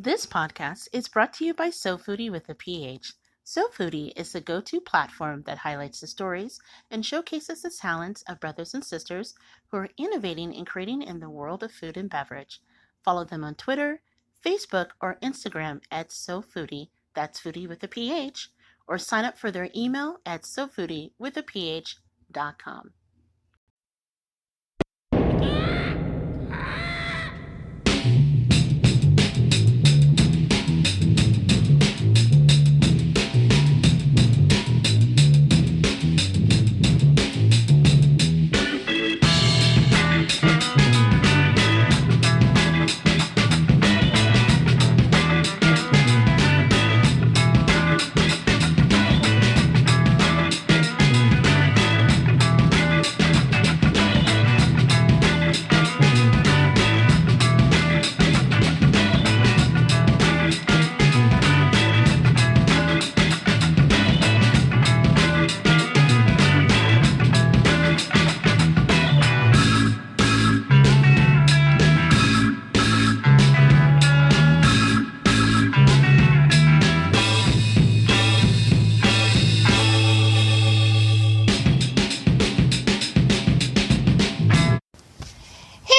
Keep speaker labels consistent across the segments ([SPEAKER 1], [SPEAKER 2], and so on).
[SPEAKER 1] This podcast is brought to you by Soulphoodie with a PH. Soulphoodie is the go-to platform that highlights the stories and showcases the talents of brothers and sisters who are innovating and creating in the world of food and beverage. Follow them on Twitter, Facebook, or Instagram at Soulphoodie, that's foodie with a PH, or sign up for their email at soulphoodiewithaph.com.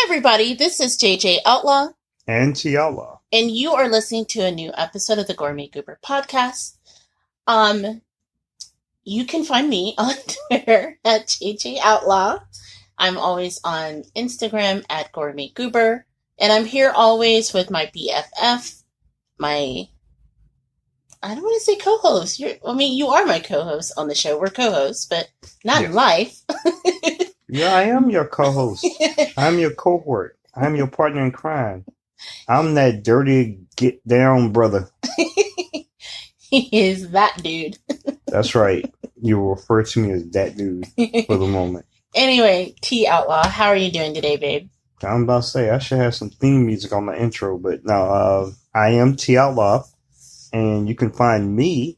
[SPEAKER 1] Everybody, this is JJ Outlaw
[SPEAKER 2] and T Outlaw,
[SPEAKER 1] and you are listening to a new episode of the Gourmet Goober podcast. You can find me on Twitter at JJ Outlaw. I'm always on Instagram at Gourmet Goober, and I'm here always with my BFF, I don't want to say co-host. You are my co-host on the show. We're co-hosts, but not in life.
[SPEAKER 2] Yeah, I am your co-host. I'm your cohort. I'm your partner in crime. I'm that dirty get down brother.
[SPEAKER 1] He is that dude.
[SPEAKER 2] That's right. You will refer to me as that dude for the moment.
[SPEAKER 1] Anyway, T Outlaw, how are you doing today, babe?
[SPEAKER 2] I'm about to say I should have some theme music on my intro, but no, I am T Outlaw, and you can find me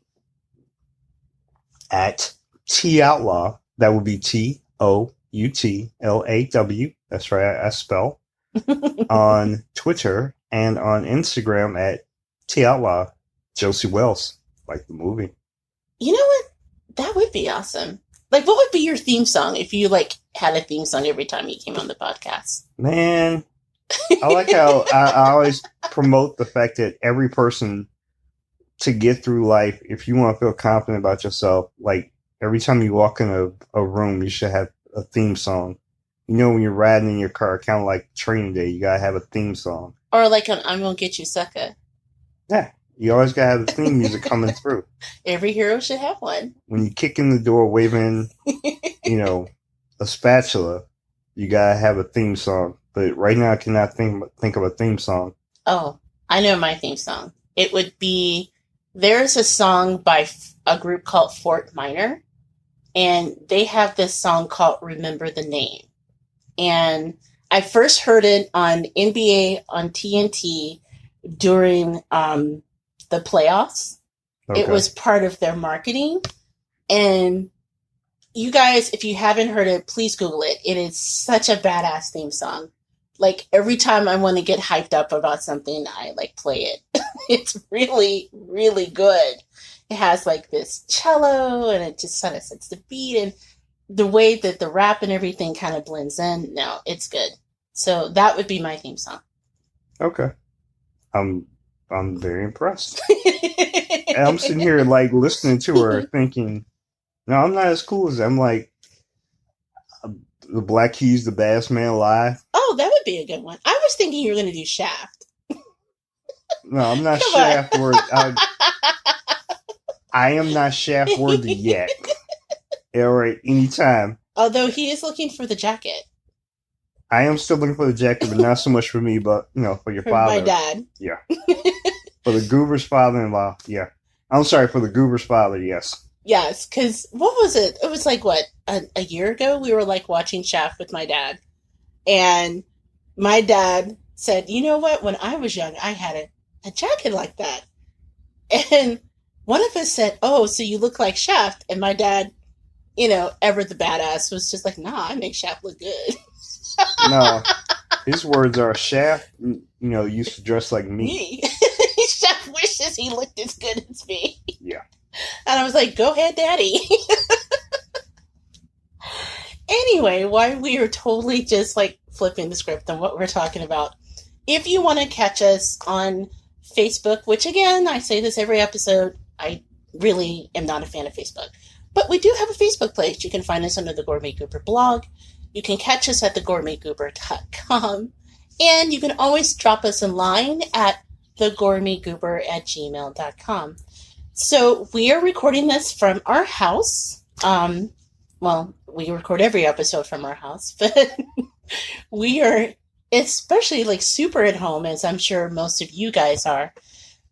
[SPEAKER 2] at T Outlaw. That would be TOUTLAW. That's right, I spell. On Twitter and on Instagram at T Outlaw. Josie Wells, like the movie.
[SPEAKER 1] You know what? That would be awesome. Like, what would be your theme song if you had a theme song every time you came on the podcast?
[SPEAKER 2] Man, I like how I always promote the fact that every person, to get through life, if you want to feel confident about yourself, like every time you walk in a room, you should have a theme song. You know, when you're riding in your car, kind of like training day, you gotta have a theme song.
[SPEAKER 1] Or like an I'm Gonna Get You Sucker.
[SPEAKER 2] Yeah, you always gotta have the theme music coming through.
[SPEAKER 1] Every hero should have one.
[SPEAKER 2] When you kick in the door waving, a spatula, you gotta have a theme song. But right now, I cannot think of a theme song.
[SPEAKER 1] Oh, I know my theme song. It would be, there's a song by a group called Fort Minor, and they have this song called Remember the Name. And I first heard it on NBA on TNT during the playoffs. Okay. It was part of their marketing. And you guys, if you haven't heard it, please Google it. It is such a badass theme song. Like, every time I want to get hyped up about something, I play it. It's really, really good. It has this cello, and it just kind of sets the beat, and the way that the rap and everything kind of blends in. No, it's good. So that would be my theme song.
[SPEAKER 2] Okay. I'm very impressed. And I'm sitting here listening to her thinking, no, I'm not as cool as that. I'm like, the Black Keys, the Bass Man Alive.
[SPEAKER 1] Oh, that would be a good one. I was thinking you were going to do Shaft.
[SPEAKER 2] No, I'm not Shaft worthy. I am not Shaft worthy yet. All right, anytime.
[SPEAKER 1] Although he is looking for the jacket.
[SPEAKER 2] I am still looking for the jacket, but not so much for me, but, for your father.
[SPEAKER 1] My dad.
[SPEAKER 2] Yeah. For the Goober's father-in-law, yeah. I'm sorry, for the Goober's father, yes.
[SPEAKER 1] Yes, because what was it? It was a year ago? We were watching Shaft with my dad. And my dad said, you know what? When I was young, I had a jacket like that. And one of us said, oh, so you look like Shaft. And my dad, ever the badass, was just like, nah, I make Shaft look good.
[SPEAKER 2] No, his words are, Shaft, used to dress like me.
[SPEAKER 1] because he looked as good as me.
[SPEAKER 2] Yeah.
[SPEAKER 1] And I was like, go ahead, Daddy. Anyway, why we are totally just like flipping the script on what we're talking about. If you want to catch us on Facebook, which again, I say this every episode, I really am not a fan of Facebook. But we do have a Facebook page. You can find us under the Gourmet Goober blog. You can catch us at thegourmetgoober.com. And you can always drop us a line at thegourmetgoober@gmail.com. So we are recording this from our house. Well, we record every episode from our house, but we are especially like super at home, as I'm sure most of you guys are,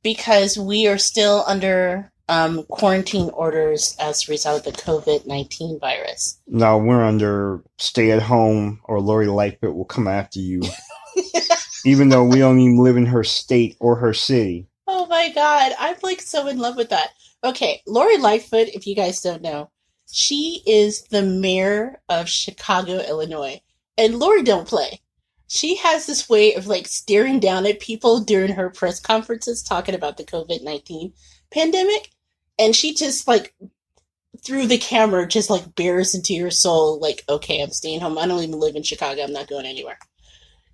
[SPEAKER 1] because we are still under quarantine orders as a result of the COVID-19 virus.
[SPEAKER 2] No, we're under stay at home or Lori Lightfoot will come after you. Even though we don't even live in her state or her city.
[SPEAKER 1] Oh my God. I'm like so in love with that. Okay. Lori Lightfoot, if you guys don't know, she is the mayor of Chicago, Illinois. And Lori don't play. She has this way of like staring down at people during her press conferences talking about the COVID-19 pandemic. And she just like through the camera just like bears into your soul like, okay, I'm staying home. I don't even live in Chicago. I'm not going anywhere.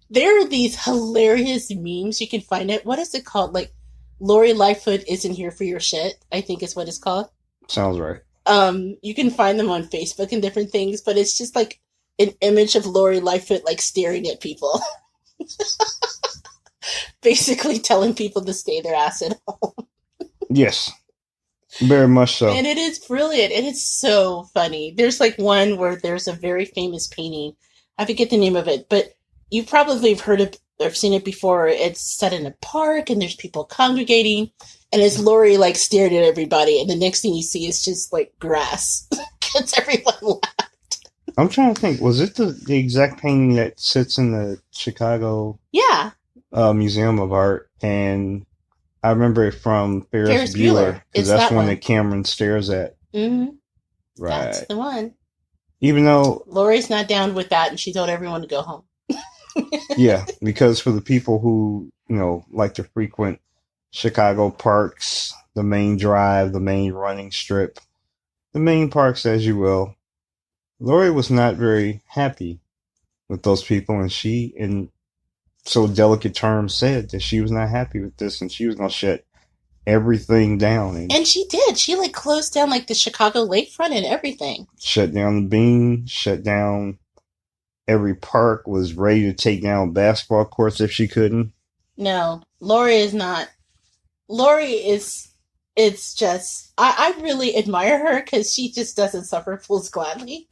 [SPEAKER 1] There are these hilarious memes you can find it. What is it called? Like Lori Lightfoot isn't here for your shit, I think is what it's called.
[SPEAKER 2] Sounds right.
[SPEAKER 1] You can find them on Facebook and different things, but it's just like an image of Lori Lightfoot like staring at people. Basically telling people to stay their ass at home.
[SPEAKER 2] Yes. Very much so.
[SPEAKER 1] And it is brilliant. It is so funny. There's like one where there's a very famous painting. I forget the name of it, but you probably have heard of or seen it before. It's set in a park and there's people congregating and it's Lori like stared at everybody and the next thing you see is just like grass because everyone laughed.
[SPEAKER 2] I'm trying to think, was it the exact painting that sits in the Chicago Museum of Art? And I remember it from Ferris Bueller because that's one that Cameron stares at.
[SPEAKER 1] Mm-hmm.
[SPEAKER 2] Right.
[SPEAKER 1] That's the one.
[SPEAKER 2] Even though
[SPEAKER 1] Lori's not down with that and she told everyone to go home.
[SPEAKER 2] Yeah, because for the people who, like to frequent Chicago parks, the main drive, the main running strip, the main parks, as you will, Lori was not very happy with those people, and she, in so delicate terms, said that she was not happy with this, and she was going to shut everything down.
[SPEAKER 1] And she did. She, closed down, the Chicago lakefront and everything.
[SPEAKER 2] Shut down the Bean, shut down every park, was ready to take down basketball courts if she couldn't. No,
[SPEAKER 1] Lori is not. Lori is, it's just, I really admire her because she just doesn't suffer fools gladly.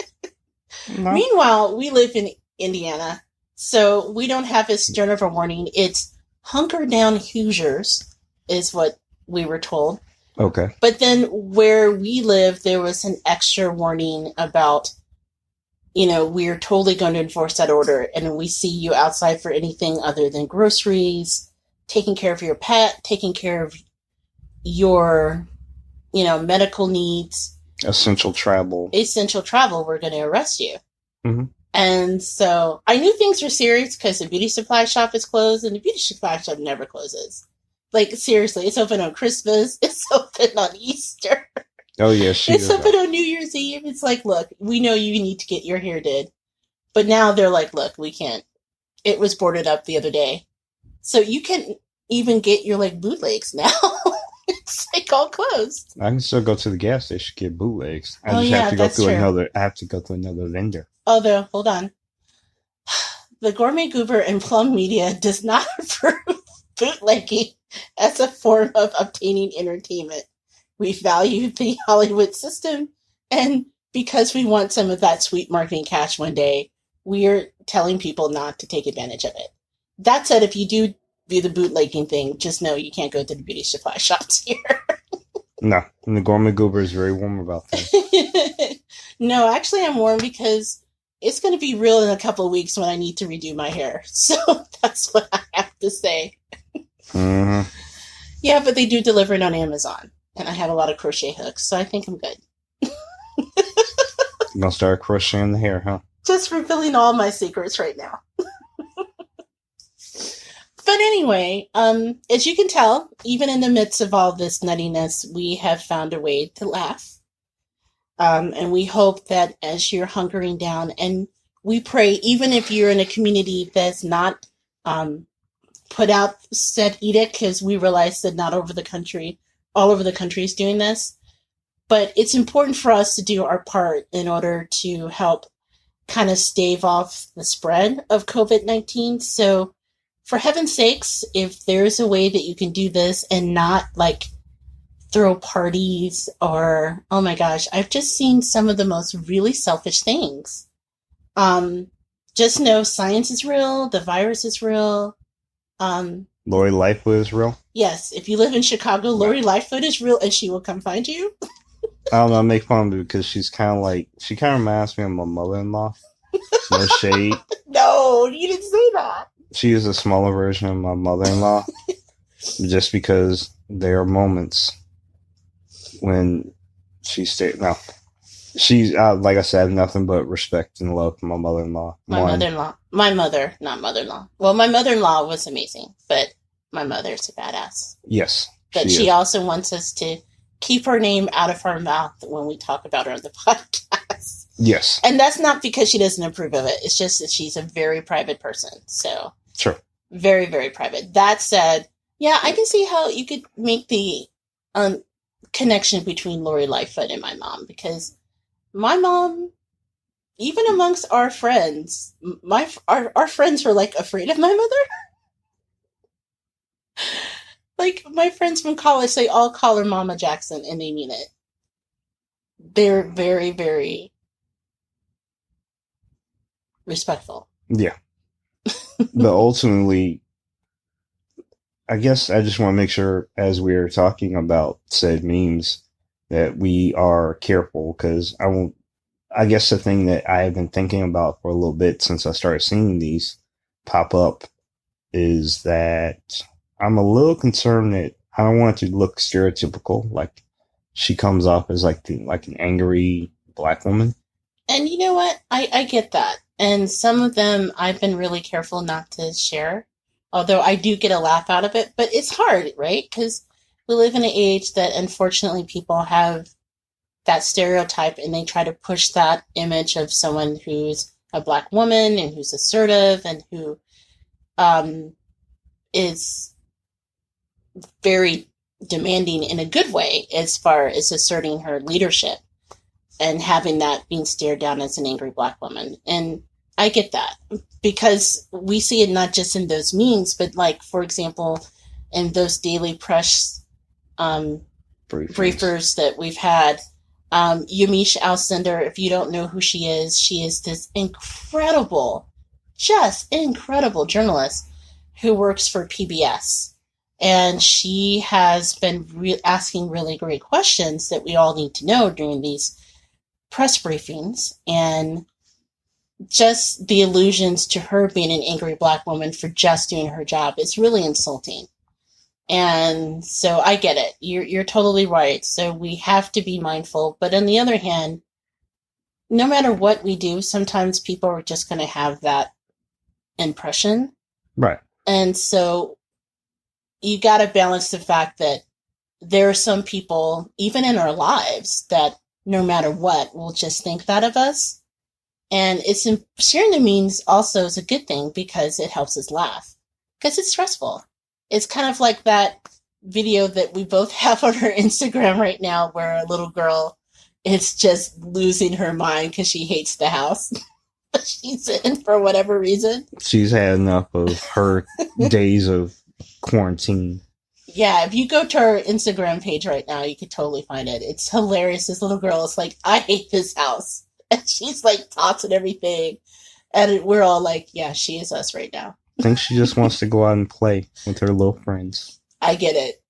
[SPEAKER 1] No. Meanwhile, we live in Indiana, so we don't have as stern of a warning. It's hunker down Hoosiers, is what we were told.
[SPEAKER 2] Okay.
[SPEAKER 1] But then where we live, there was an extra warning about, we're totally going to enforce that order. And we see you outside for anything other than groceries, taking care of your pet, taking care of your, medical needs.
[SPEAKER 2] Essential travel,
[SPEAKER 1] we're going to arrest you.
[SPEAKER 2] Mm-hmm.
[SPEAKER 1] And so I knew things were serious because the beauty supply shop is closed and the beauty supply shop never closes. Seriously, it's open on Christmas. It's open on Easter.
[SPEAKER 2] Oh, yeah.
[SPEAKER 1] It's open on New Year's Eve. It's look, we know you need to get your hair did. But now they're look, we can't. It was boarded up the other day. So you can even get your, bootlegs now. It's, all closed.
[SPEAKER 2] I can still go to the gas station to get bootlegs. I
[SPEAKER 1] have to go through
[SPEAKER 2] I have to go through another vendor.
[SPEAKER 1] Although, hold on. The Gourmet Goober and Plum Media does not approve bootlegging as a form of obtaining entertainment. We value the Hollywood system, and because we want some of that sweet marketing cash one day, we're telling people not to take advantage of it. That said, if you do the bootlegging thing, just know you can't go to the beauty supply shops here.
[SPEAKER 2] No, and the Gourmet Goober is very warm about that.
[SPEAKER 1] No, actually I'm warm because it's going to be real in a couple of weeks when I need to redo my hair. So that's what I have to say.
[SPEAKER 2] Mm-hmm.
[SPEAKER 1] Yeah, but they do deliver it on Amazon. And I have a lot of crochet hooks, so I think I'm good.
[SPEAKER 2] You're going to start crocheting the hair, huh?
[SPEAKER 1] Just revealing all my secrets right now. But anyway, as you can tell, even in the midst of all this nuttiness, we have found a way to laugh. And we hope that as you're hunkering down, and we pray, even if you're in a community that's not put out said edict, because we realize that not over the country, all over the country is doing this. But it's important for us to do our part in order to help kind of stave off the spread of COVID-19. So for heaven's sakes, if there's a way that you can do this and not like throw parties or, oh my gosh, I've just seen some of the most really selfish things. Just know science is real. The virus is real.
[SPEAKER 2] Lori Lightfoot is real?
[SPEAKER 1] Yes. If you live in Chicago, Lori Lightfoot is real and she will come find you.
[SPEAKER 2] I don't know, I make fun of her because she kind of reminds me of my mother-in-law. No shade.
[SPEAKER 1] No, you didn't say that.
[SPEAKER 2] She is a smaller version of my mother-in-law. Just because there are moments when she stayed. No, she's like I said, I have nothing but respect and love for my mother-in-law.
[SPEAKER 1] My mother, not mother-in-law. Well, my mother-in-law was amazing, but my mother's a badass.
[SPEAKER 2] Yes,
[SPEAKER 1] but she also wants us to keep her name out of our mouth when we talk about her on the podcast.
[SPEAKER 2] Yes,
[SPEAKER 1] and that's not because she doesn't approve of it. It's just that she's a very private person. So
[SPEAKER 2] sure,
[SPEAKER 1] very, very private. That said, yeah, I can see how you could make the connection between Lori Lightfoot and my mom, because my mom, even amongst our friends, our friends were like afraid of my mother. Like my friends from college, they all call her Mama Jackson, and they mean it. They're very, very respectful.
[SPEAKER 2] Yeah. But ultimately, I guess I just want to make sure, as we're talking about said memes, that we are careful, because I guess the thing that I have been thinking about for a little bit since I started seeing these pop up is that I'm a little concerned that I don't want it to look stereotypical, like she comes off as like an angry black woman.
[SPEAKER 1] And you know what? I get that. And some of them I've been really careful not to share, although I do get a laugh out of it. But it's hard, right? Because we live in an age that unfortunately people have that stereotype, and they try to push that image of someone who's a black woman and who's assertive and who is very demanding in a good way as far as asserting her leadership and having that being stared down as an angry black woman. And I get that, because we see it not just in those memes, but like, for example, in those daily press briefers that we've had. Yamiche Alcindor, if you don't know who she is this incredible, just incredible journalist who works for PBS. And she has been asking really great questions that we all need to know during these press briefings. And just the allusions to her being an angry black woman for just doing her job is really insulting. And so I get it. You're totally right. So we have to be mindful. But on the other hand, no matter what we do, sometimes people are just going to have that impression.
[SPEAKER 2] Right.
[SPEAKER 1] And so you got to balance the fact that there are some people, even in our lives, that no matter what, will just think that of us. And it's sharing the memes also is a good thing, because it helps us laugh, because it's stressful. It's kind of like that video that we both have on our Instagram right now, where a little girl is just losing her mind because she hates the house she's in for whatever reason. She's
[SPEAKER 2] had enough of her days of quarantine.
[SPEAKER 1] Yeah, if you go to our Instagram page right now, you can totally find it. It's hilarious. This little girl is like, I hate this house. And she's like tossing everything. And we're all like, yeah, she is us right now.
[SPEAKER 2] I think she just wants to go out and play with her little friends.
[SPEAKER 1] I get it.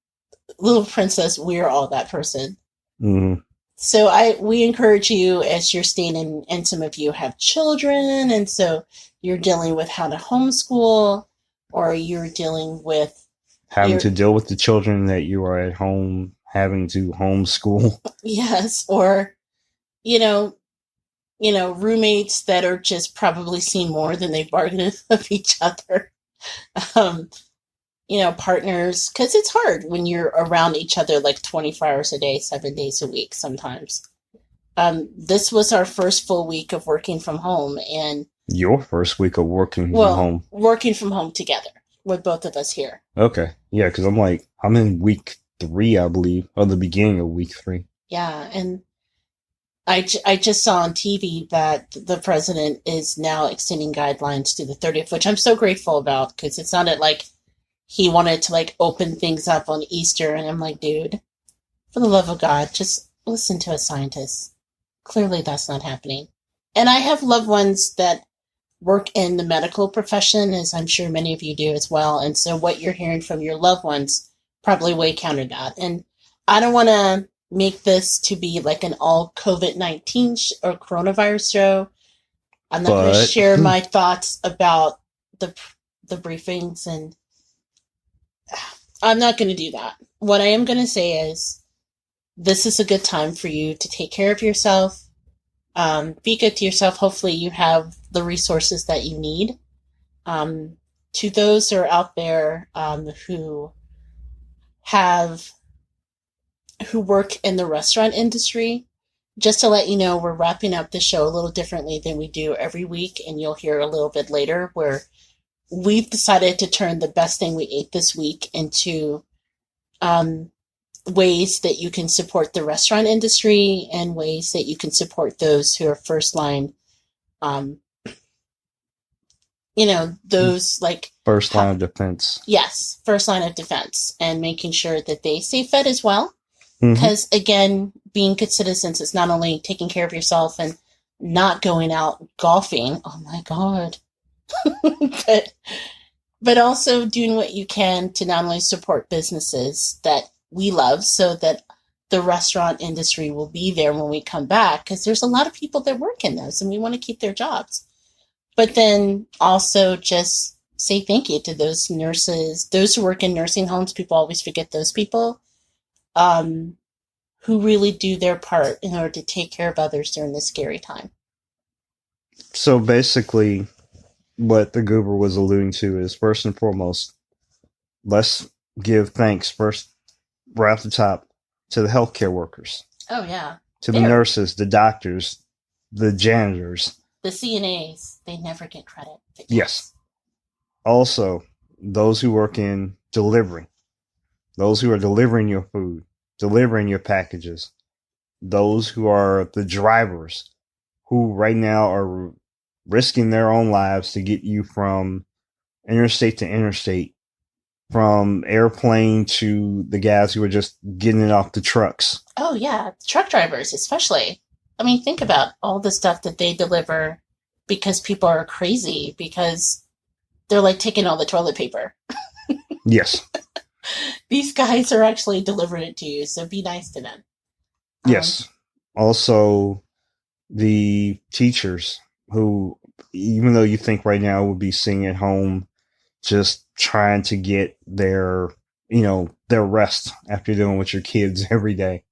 [SPEAKER 1] Little princess, we're all that person.
[SPEAKER 2] Mm-hmm.
[SPEAKER 1] So we encourage you, as you're staying in, and some of you have children, and so you're dealing with how to homeschool, or you're dealing with
[SPEAKER 2] having to deal with the children that you are at home having to homeschool.
[SPEAKER 1] Yes, or roommates that are just probably seeing more than they bargained of each other. partners, because it's hard when you're around each other like 24 hours a day, 7 days a week sometimes. This was our first full week of working from home, and
[SPEAKER 2] Your first week of working from
[SPEAKER 1] well,
[SPEAKER 2] home.
[SPEAKER 1] working from home together with both of us here.
[SPEAKER 2] Okay. Yeah, because I'm in week 3, I believe, or the beginning of week 3.
[SPEAKER 1] Yeah, and I just saw on TV that the president is now extending guidelines to the 30th, which I'm so grateful about, because it sounded like he wanted to like open things up on Easter, and I'm like, dude, for the love of God, just listen to a scientist. Clearly that's not happening. And I have loved ones that work in the medical profession, as I'm sure many of you do as well. And so what you're hearing from your loved ones probably way counter that. And I don't want to make this to be like an all COVID-19 or coronavirus show. I'm not going to share my thoughts about the briefings, and I'm not going to do that. What I am going to say is this is a good time for you to take care of yourself. Be good to yourself. Hopefully you have the resources that you need. To those who are out there who work in the restaurant industry, just to let you know, we're wrapping up the show a little differently than we do every week, and you'll hear a little bit later, where we've decided to turn the best thing we ate this week into ways that you can support the restaurant industry and ways that you can support those who are first line, those like
[SPEAKER 2] first line of defense.
[SPEAKER 1] Yes, first line of defense, and making sure that they stay fed as well. Because again, being good citizens is not only taking care of yourself and not going out golfing. Oh my God. but also doing what you can to not only support businesses that we love, so that the restaurant industry will be there when we come back, because there's a lot of people that work in those and we want to keep their jobs. But then also just say thank you to those nurses, those who work in nursing homes. People always forget those people who really do their part in order to take care of others during this scary time.
[SPEAKER 2] So basically, what the Goober was alluding to is, first and foremost, let's give thanks first, right off the top, to the healthcare workers.
[SPEAKER 1] Oh, yeah.
[SPEAKER 2] To the nurses, the doctors, the janitors.
[SPEAKER 1] The CNAs, they never get credit.
[SPEAKER 2] Yes. Also, those who work in delivery, those who are delivering your food, delivering your packages, those who are the drivers, who right now are risking their own lives to get you from interstate to interstate, from airplane to the guys who are just getting it off the trucks.
[SPEAKER 1] Oh, yeah. Truck drivers, especially. I mean, think about all the stuff that they deliver, because people are crazy, because they're like taking all the toilet paper.
[SPEAKER 2] Yes.
[SPEAKER 1] These guys are actually delivering it to you, so be nice to them.
[SPEAKER 2] Yes. Also, the teachers who, even though you think right now would be sitting at home just trying to get their rest after dealing with your kids every day,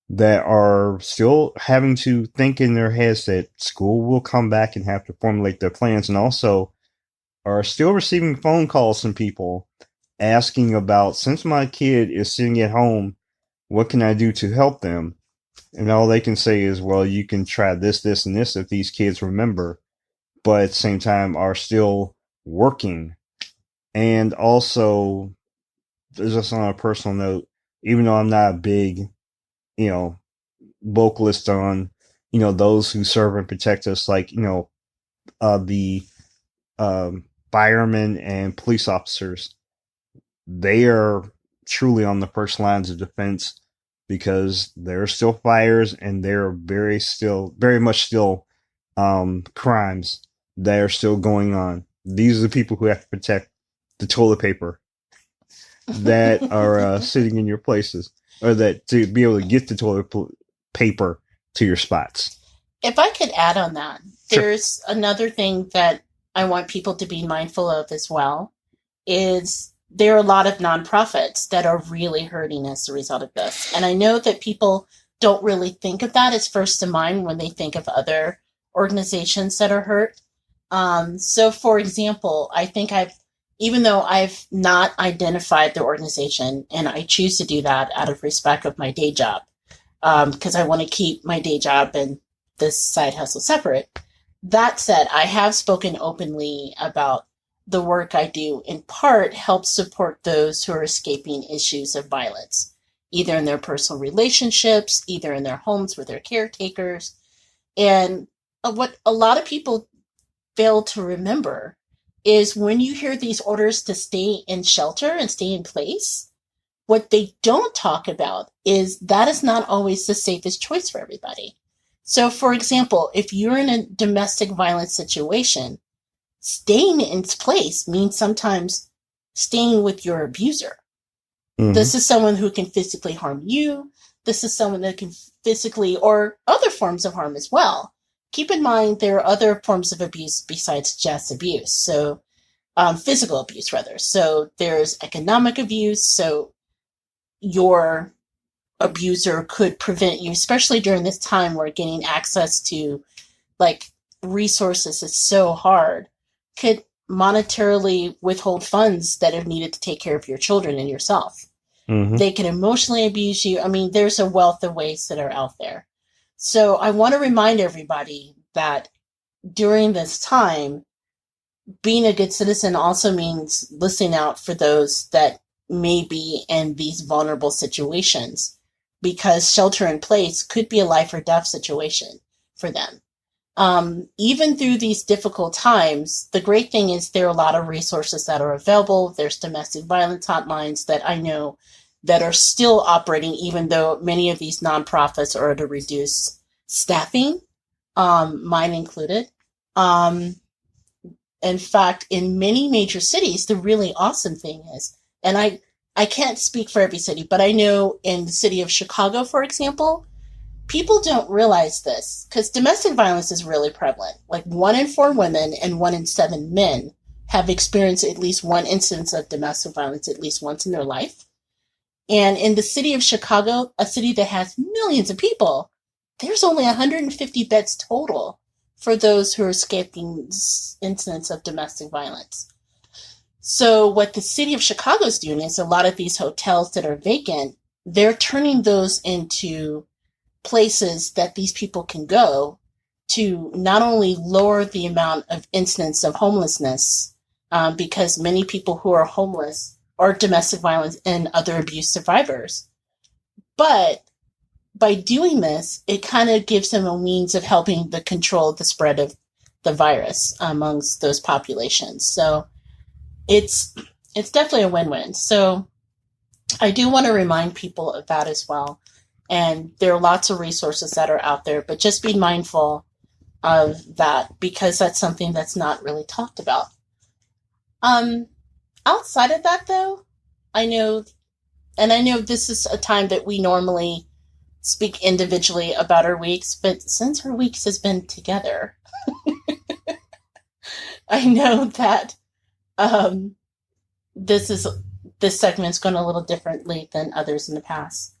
[SPEAKER 2] that are still having to think in their heads that school will come back and have to formulate their plans, and also are still receiving phone calls from people asking about, since my kid is sitting at home, what can I do to help them? And all they can say is, well, you can try this, this, and this if these kids remember, but at the same time are still working. And also, just on a personal note, even though I'm not a big, vocalist on, those who serve and protect us, like, the firemen and police officers, they are truly on the first lines of defense, because there are still fires and there are very much still crimes that are still going on. These are the people who have to protect the toilet paper that are sitting in your places, or that to be able to get the toilet paper to your spots.
[SPEAKER 1] If I could add on that,
[SPEAKER 2] Sure.
[SPEAKER 1] There's another thing that I want people to be mindful of as well, is there are a lot of nonprofits that are really hurting as a result of this. And I know that people don't really think of that as first in mind when they think of other organizations that are hurt. So, for example, I think I've even though I've not identified the organization, and I choose to do that out of respect of my day job, because I want to keep my day job and this side hustle separate. That said, I have spoken openly about the work I do in part helps support those who are escaping issues of violence, either in their personal relationships, either in their homes with their caretakers. And what a lot of people fail to remember is when you hear these orders to stay in shelter and stay in place, what they don't talk about is that is not always the safest choice for everybody. So, for example, if you're in a domestic violence situation, staying in place means sometimes staying with your abuser. Mm-hmm. This is someone who can physically harm you. This is someone that can physically, or other forms of harm as well. Keep in mind, there are other forms of abuse besides just abuse. So, physical abuse, rather. So there's economic abuse. So your abuser could prevent you, especially during this time where getting access to like resources is so hard, could monetarily withhold funds that are needed to take care of your children and yourself. Mm-hmm. They can emotionally abuse you. I mean, there's a wealth of ways that are out there. So I want to remind everybody that during this time, being a good citizen also means listening out for those that may be in these vulnerable situations, because shelter in place could be a life or death situation for them. Even through these difficult times, the great thing is there are a lot of resources that are available. There's domestic violence hotlines that I know that are still operating, even though many of these nonprofits are at a reduced staffing, mine included. In fact, in many major cities, the really awesome thing is, and I can't speak for every city, but I know in the city of Chicago, for example, people don't realize this because domestic violence is really prevalent. Like 1 in 4 women and 1 in 7 men have experienced at least one instance of domestic violence at least once in their life. And in the city of Chicago, a city that has millions of people, there's only 150 beds total for those who are escaping incidents of domestic violence. So what the city of Chicago is doing is a lot of these hotels that are vacant, they're turning those into places that these people can go to not only lower the amount of incidents of homelessness, because many people who are homeless are domestic violence and other abuse survivors, but by doing this, it kind of gives them a means of helping to control the spread of the virus amongst those populations. So it's definitely a win-win. So I do want to remind people of that as well. And there are lots of resources that are out there, but just be mindful of that because that's something that's not really talked about. Outside of that, though, I know this is a time that we normally speak individually about our weeks, but since our weeks has been together, I know that this segment's going a little differently than others in the past.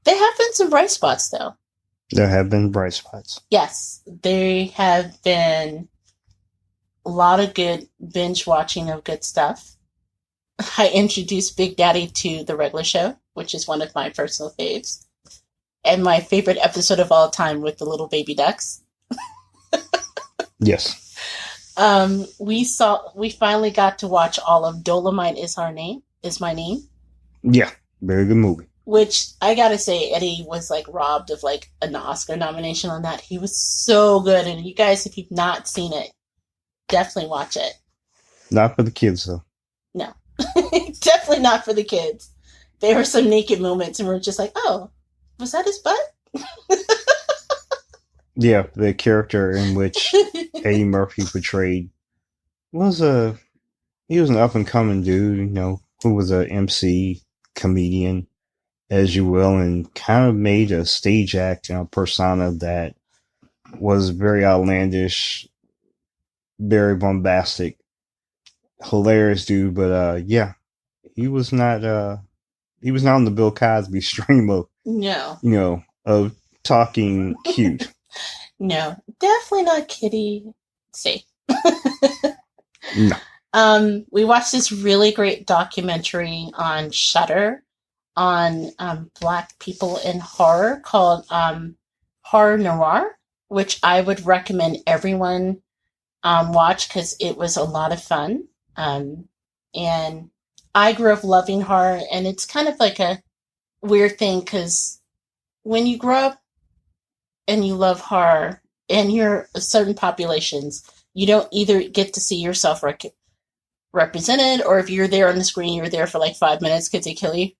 [SPEAKER 1] There have been some bright spots, though.
[SPEAKER 2] There have been bright spots.
[SPEAKER 1] Yes, there have been a lot of good binge watching of good stuff. I introduced Big Daddy to the regular show, which is one of my personal faves. And my favorite episode of all time with the little baby ducks.
[SPEAKER 2] Yes.
[SPEAKER 1] We finally got to watch all of Dolomite Is My Name.
[SPEAKER 2] Yeah, very good movie.
[SPEAKER 1] Which I gotta say, Eddie was like robbed of like an Oscar nomination on that. He was so good, and you guys, if you've not seen it, definitely watch it.
[SPEAKER 2] Not for the kids, though.
[SPEAKER 1] No, definitely not for the kids. There were some naked moments, and we're just like, oh. Was that his butt?
[SPEAKER 2] Yeah, the character in which Eddie Murphy portrayed he was an up and coming dude, who was a MC, comedian, as you will, and kind of made a stage act, persona that was very outlandish, very bombastic, hilarious dude. But yeah, he was not on the Bill Cosby stream of.
[SPEAKER 1] No.
[SPEAKER 2] Of talking cute.
[SPEAKER 1] No, definitely not kitty safe.
[SPEAKER 2] No.
[SPEAKER 1] We watched this really great documentary on Shudder on Black people in horror called Horror Noir, which I would recommend everyone watch because it was a lot of fun. And I grew up loving horror, and it's kind of like a weird thing because when you grow up and you love horror and you're certain populations, you don't either get to see yourself represented, or if you're there on the screen, you're there for like 5 minutes because they kill you.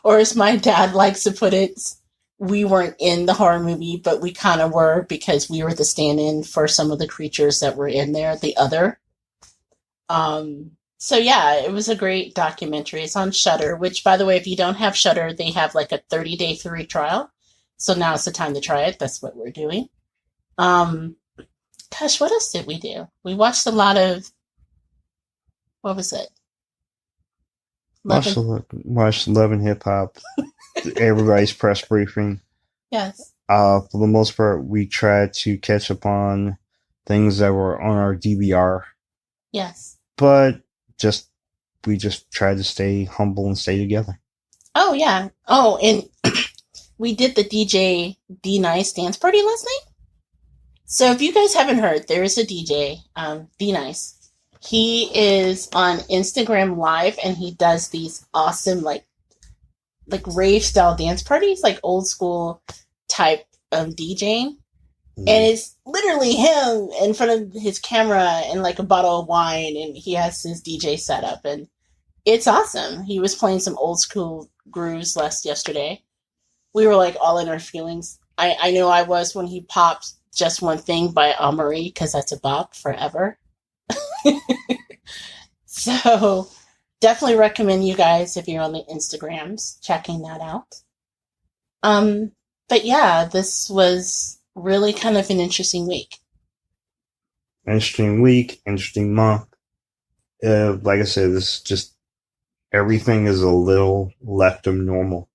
[SPEAKER 1] Or as my dad likes to put it, we weren't in the horror movie, but we kind of were because we were the stand-in for some of the creatures that were in there, the other. So yeah, it was a great documentary. It's on Shudder, which, by the way, if you don't have Shudder, they have like a 30-day free trial. So now's the time to try it. That's what we're doing. Gosh, what else did we do? We watched a lot of, what was it?
[SPEAKER 2] Watched Love and Hip Hop. Everybody's press briefing.
[SPEAKER 1] Yes.
[SPEAKER 2] For the most part, we tried to catch up on things that were on our DVR.
[SPEAKER 1] Yes.
[SPEAKER 2] But we just tried to stay humble and stay together.
[SPEAKER 1] Oh, yeah. Oh, and we did the DJ D-Nice dance party last night. So if you guys haven't heard, there is a DJ, D-Nice. He is on Instagram Live, and he does these awesome, like rave-style dance parties, like old-school type of DJing. And it's literally him in front of his camera and like a bottle of wine, and he has his DJ set up, and it's awesome. He was playing some old school grooves yesterday. We were like all in our feelings. I know I was when he popped Just One Thing by Amarie, because that's a bop forever. So definitely recommend you guys, if you're on the Instagrams, checking that out. But yeah, this was really kind of an interesting week.
[SPEAKER 2] Interesting week, interesting month. Like I said, this is just everything is a little left of normal.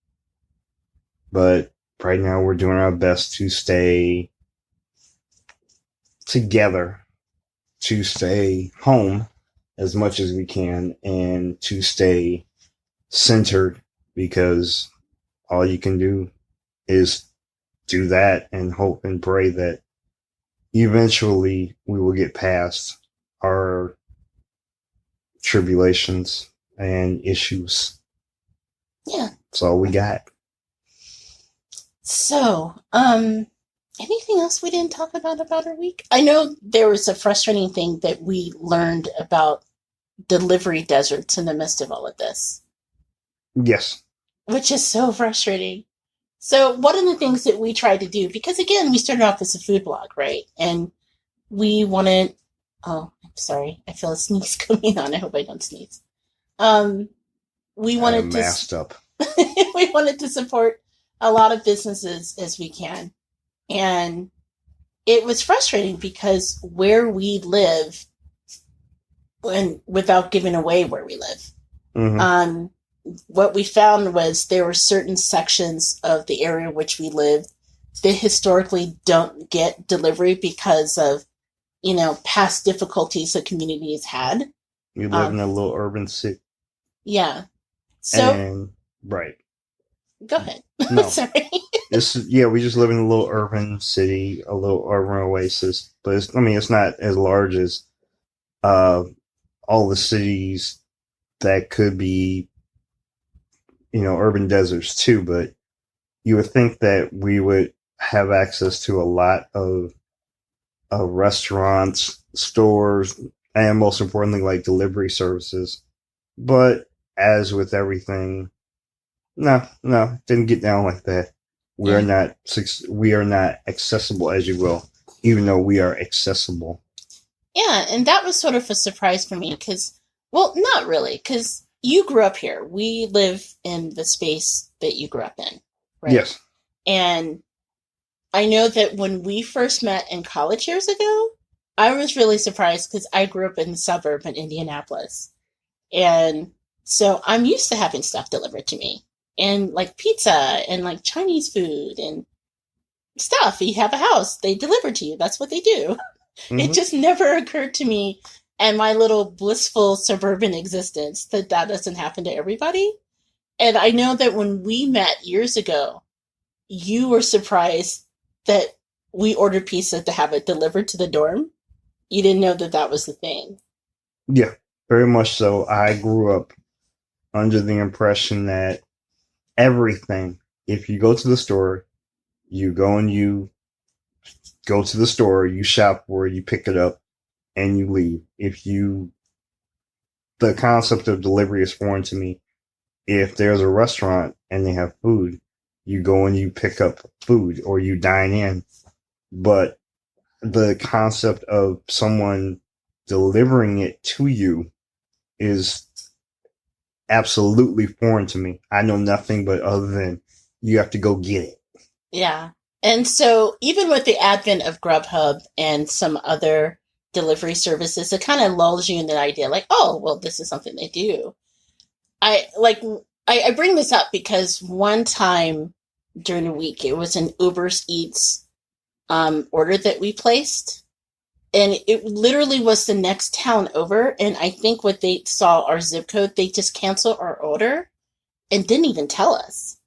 [SPEAKER 2] But right now we're doing our best to stay together, to stay home as much as we can, and to stay centered, because all you can do is do that and hope and pray that eventually we will get past our tribulations and issues.
[SPEAKER 1] Yeah.
[SPEAKER 2] That's all we got.
[SPEAKER 1] So, anything else we didn't talk about our week? I know there was a frustrating thing that we learned about delivery deserts in the midst of all of this.
[SPEAKER 2] Yes.
[SPEAKER 1] Which is so frustrating. So one of the things that we tried to do, because again, we started off as a food blog, right? And we wanted, oh, I'm sorry. I feel a sneeze coming on. I hope I don't sneeze. We wanted
[SPEAKER 2] masked up.
[SPEAKER 1] We wanted to support a lot of businesses as we can. And it was frustrating because where we live, and without giving away where we live,
[SPEAKER 2] mm-hmm.
[SPEAKER 1] What we found was there were certain sections of the area in which we live that historically don't get delivery because of, past difficulties the community has had.
[SPEAKER 2] You live in a little urban city.
[SPEAKER 1] Yeah. So,
[SPEAKER 2] right.
[SPEAKER 1] Go ahead.
[SPEAKER 2] No.
[SPEAKER 1] Sorry.
[SPEAKER 2] We just live in a little urban city, a little urban oasis. But it's not as large as all the cities that could be, urban deserts too. But you would think that we would have access to a lot of restaurants, stores, and most importantly, like delivery services. But as with everything, no, didn't get down like that. We are not accessible, as you will, even though we are accessible.
[SPEAKER 1] Yeah, and that was sort of a surprise for me because, well, not really, because you grew up here. We live in the space that you grew up in, right?
[SPEAKER 2] Yes.
[SPEAKER 1] And I know that when we first met in college years ago, I was really surprised because I grew up in the suburb in Indianapolis. And so I'm used to having stuff delivered to me. And like pizza and like Chinese food and stuff. You have a house, they deliver to you. That's what they do. Mm-hmm. It just never occurred to me and my little blissful suburban existence that doesn't happen to everybody. And I know that when we met years ago, you were surprised that we ordered pizza to have it delivered to the dorm. You didn't know that that was the thing.
[SPEAKER 2] Yeah, very much so. I grew up under the impression that everything, if you go to the store, you go and you go to the store, you shop for it, you pick it up, and you leave. The concept of delivery is foreign to me. If there's a restaurant and they have food, you go and you pick up food or you dine in. But the concept of someone delivering it to you is absolutely foreign to me. I know nothing but other than you have to go get it.
[SPEAKER 1] Yeah. And so even with the advent of Grubhub and some other delivery services, it kind of lulls you in the idea like, oh, well, this is something they do. I bring this up because one time during the week, it was an Uber Eats order that we placed. And it literally was the next town over. And I think what they saw our zip code, they just canceled our order and didn't even tell us.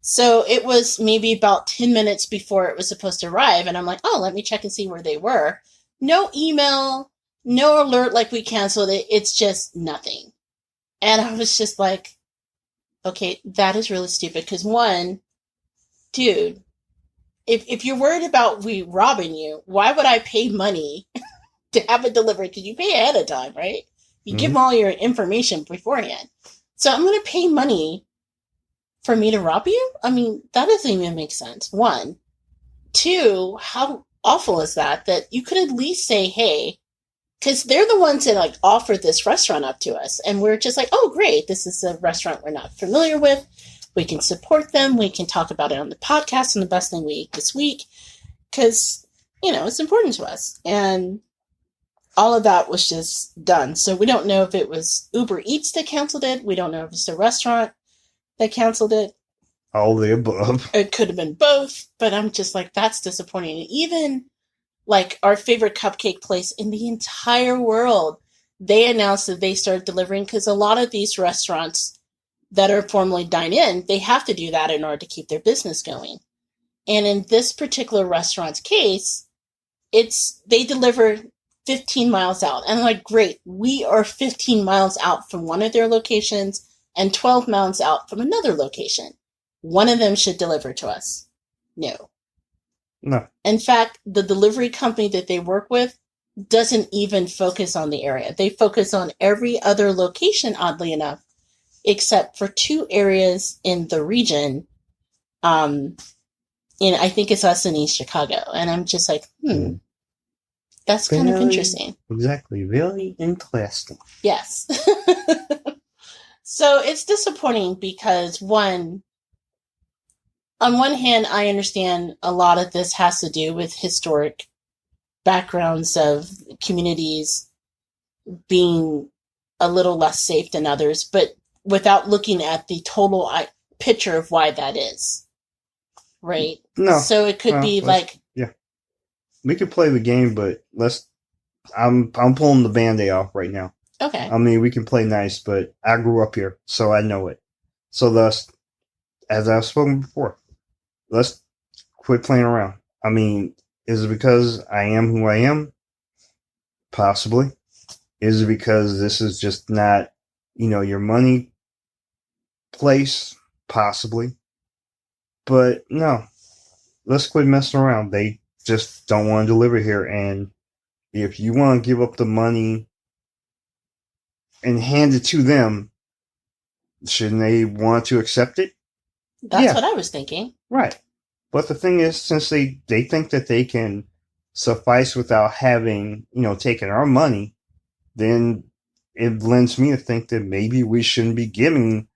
[SPEAKER 1] So it was maybe about 10 minutes before it was supposed to arrive. And I'm like, oh, let me check and see where they were. No email, no alert like we canceled it. It's just nothing. And I was just like, okay, that is really stupid. Because one, dude, if you're worried about we robbing you, why would I pay money to have it delivered? Because you pay ahead of time, right? You give them all your information beforehand. So I'm going to pay money for me to rob you? I mean, that doesn't even make sense. One. Two, how awful is that you could at least say, hey, because they're the ones that like offered this restaurant up to us. And we're just like, oh, great. This is a restaurant we're not familiar with. We can support them. We can talk about it on the podcast and the best thing we ate this week. Because, it's important to us. And all of that was just done. So we don't know if it was Uber Eats that canceled it. We don't know if it's the restaurant that canceled it.
[SPEAKER 2] All the above.
[SPEAKER 1] It could have been both. But I'm just like, that's disappointing. And even like our favorite cupcake place in the entire world, they announced that they started delivering because a lot of these restaurants that are formally dine-in, they have to do that in order to keep their business going. And in this particular restaurant's case, they deliver 15 miles out. And I'm like, great, we are 15 miles out from one of their locations and 12 miles out from another location. One of them should deliver to us. No. In fact, the delivery company that they work with doesn't even focus on the area. They focus on every other location, oddly enough, except for 2 areas in the region. I think it's us in East Chicago. And I'm just like, that's kind of interesting.
[SPEAKER 2] Exactly. Really interesting.
[SPEAKER 1] Yes. So it's disappointing because on one hand, I understand a lot of this has to do with historic backgrounds of communities being a little less safe than others, but without looking at the total picture of why that is. Right?
[SPEAKER 2] No.
[SPEAKER 1] So it could be like...
[SPEAKER 2] Yeah. We could play the game, but I'm pulling the Band-Aid off right now.
[SPEAKER 1] Okay.
[SPEAKER 2] I mean, we can play nice, but I grew up here, so I know it. So thus, as I've spoken before, let's quit playing around. I mean, is it because I am who I am? Possibly. Is it because this is just not, your money place? Possibly. But no, let's quit messing around. They just don't want to deliver here. And if you want to give up the money and hand it to them, shouldn't they want to accept it?
[SPEAKER 1] That's what I was thinking.
[SPEAKER 2] Right. But the thing is, since they think that they can suffice without having, taken our money, then it lends me to think that maybe we shouldn't be giving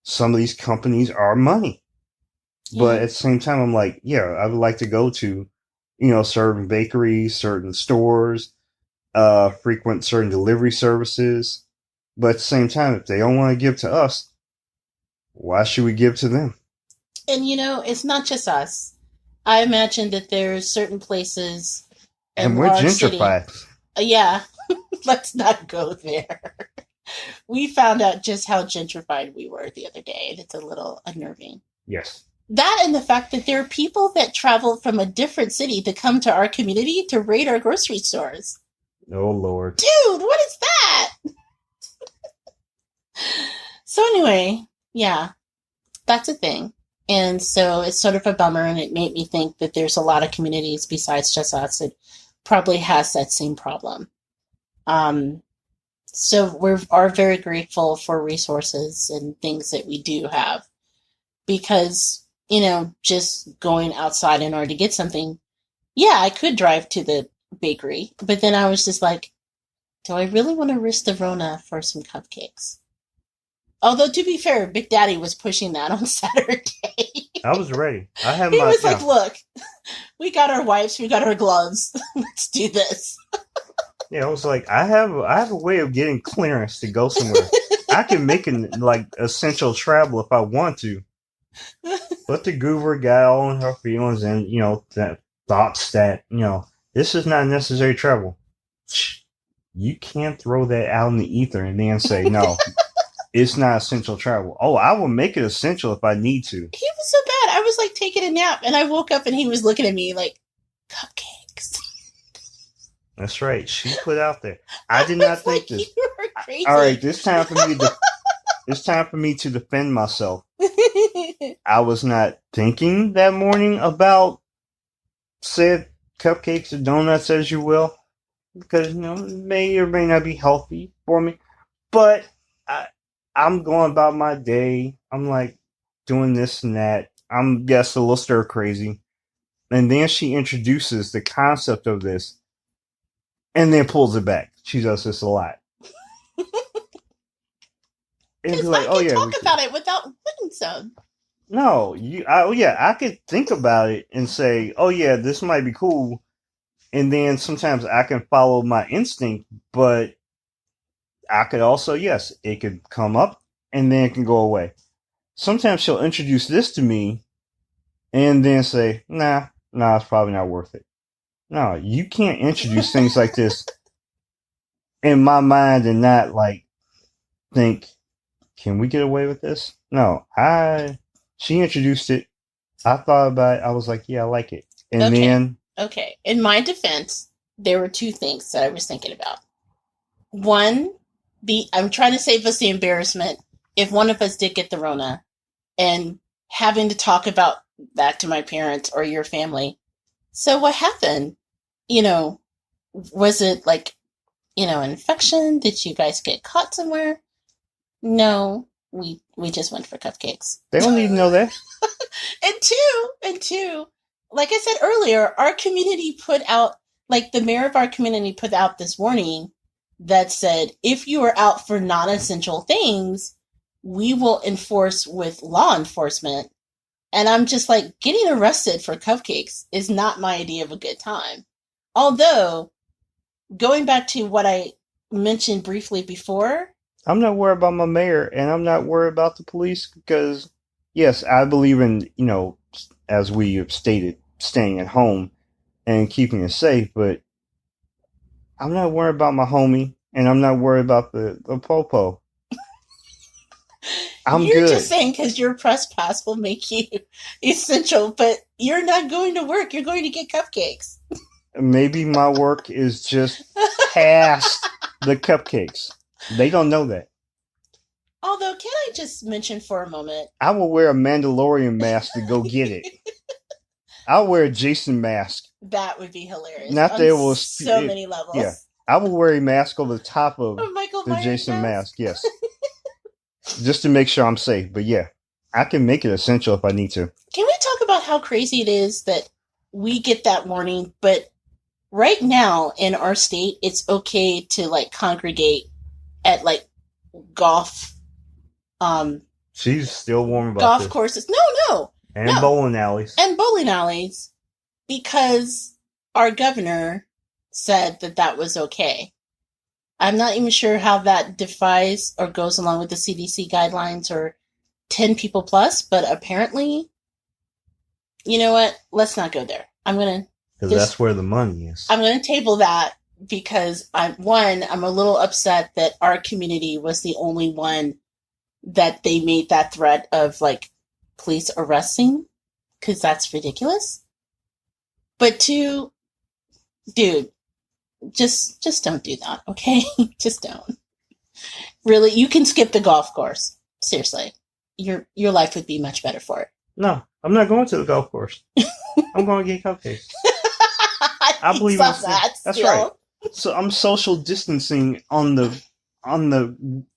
[SPEAKER 2] some of these companies our money. Yeah. But at the same time, I'm like, yeah, I would like to go to, certain bakeries, certain stores, frequent certain delivery services. But at the same time, if they don't want to give to us, why should we give to them?
[SPEAKER 1] And, it's not just us. I imagine that there's certain places.
[SPEAKER 2] And we're gentrified.
[SPEAKER 1] Yeah. Let's not go there. We found out just how gentrified we were the other day, and it's a little unnerving.
[SPEAKER 2] Yes.
[SPEAKER 1] That and the fact that there are people that travel from a different city to come to our community to raid our grocery stores.
[SPEAKER 2] Oh, Lord.
[SPEAKER 1] Dude, what is that? So anyway, yeah, that's a thing. And so it's sort of a bummer, and it made me think that there's a lot of communities besides just us that probably has that same problem. So we are very grateful for resources and things that we do have because, just going outside in order to get something, yeah, I could drive to the bakery, but then I was just like, do I really want to risk the Rona for some cupcakes? Although, to be fair, Big Daddy was pushing that on Saturday.
[SPEAKER 2] I was ready.
[SPEAKER 1] He was like, look, we got our wipes, we got our gloves. Let's do this.
[SPEAKER 2] Yeah, I was like, I have a way of getting clearance to go somewhere. I can make essential travel if I want to. But the Goober got all in her feelings and, that thoughts that, this is not necessary travel. You can't throw that out in the ether and then say, no, it's not essential travel. Oh, I will make it essential if I need to.
[SPEAKER 1] He was so bad. I was like taking a nap and I woke up and he was looking at me like, cupcakes.
[SPEAKER 2] That's right. She put out there. I did not think this.
[SPEAKER 1] You were crazy.
[SPEAKER 2] All right, it's time for me to defend myself. I was not thinking that morning about said cupcakes or donuts, as you will, because it may or may not be healthy for me. But I'm going about my day. I'm like doing this and that. I'm a little stir crazy, and then she introduces the concept of this. And then pulls it back. She does this a lot.
[SPEAKER 1] Because like, I can talk about it without putting some.
[SPEAKER 2] No, I could think about it and say, oh yeah, this might be cool. And then sometimes I can follow my instinct, but I could also, yes, it could come up and then it can go away. Sometimes she'll introduce this to me and then say, nah, it's probably not worth it. No, you can't introduce things like this in my mind and not think, can we get away with this? No, she introduced it. I thought about it. I was like, yeah, I like it. And then.
[SPEAKER 1] Okay. In my defense, there were two things that I was thinking about. One, I'm trying to save us the embarrassment if one of us did get the Rona and having to talk about that to my parents or your family. So what happened? Was it an infection? Did you guys get caught somewhere? No, we just went for cupcakes.
[SPEAKER 2] They don't need to know that.
[SPEAKER 1] And two, like I said earlier, our community put out, the mayor of our community put out this warning that said, if you are out for non-essential things, we will enforce with law enforcement. And I'm just like, getting arrested for cupcakes is not my idea of a good time. Although, going back to what I mentioned briefly before.
[SPEAKER 2] I'm not worried about my mayor, and I'm not worried about the police because, yes, I believe in, as we have stated, staying at home and keeping it safe, but I'm not worried about my homie, and I'm not worried about the popo.
[SPEAKER 1] You're just saying because your press pass will make you essential, but you're not going to work. You're going to get cupcakes.
[SPEAKER 2] Maybe my work is just past the cupcakes. They don't know that.
[SPEAKER 1] Although, can I just mention for a moment?
[SPEAKER 2] I will wear a Mandalorian mask to go get it. I'll wear a Jason mask.
[SPEAKER 1] That would be hilarious.
[SPEAKER 2] Not there was
[SPEAKER 1] so many levels.
[SPEAKER 2] Yeah, I will wear a mask over the top of
[SPEAKER 1] the
[SPEAKER 2] Myers Jason mask. Yes. Just to make sure I'm safe. But yeah, I can make it essential if I need to.
[SPEAKER 1] Can we talk about how crazy it is that we get that warning, but right now in our state, it's okay to congregate at golf.
[SPEAKER 2] She's still warm about
[SPEAKER 1] golf
[SPEAKER 2] this.
[SPEAKER 1] Courses. No.
[SPEAKER 2] And bowling alleys.
[SPEAKER 1] And bowling alleys because our governor said that was okay. I'm not even sure how that defies or goes along with the CDC guidelines or 10 people plus, but apparently, you know what? Let's not go there.
[SPEAKER 2] Because that's where the money is.
[SPEAKER 1] I'm going to table that because I'm a little upset that our community was the only one that they made that threat of like police arresting, because that's ridiculous. But two, dude, just don't do that, okay? Just don't. Really, you can skip the golf course. Seriously, your life would be much better for it.
[SPEAKER 2] No, I'm not going to the golf course. I'm going to get cupcakes. I believe in that. That's right. So I'm social distancing on the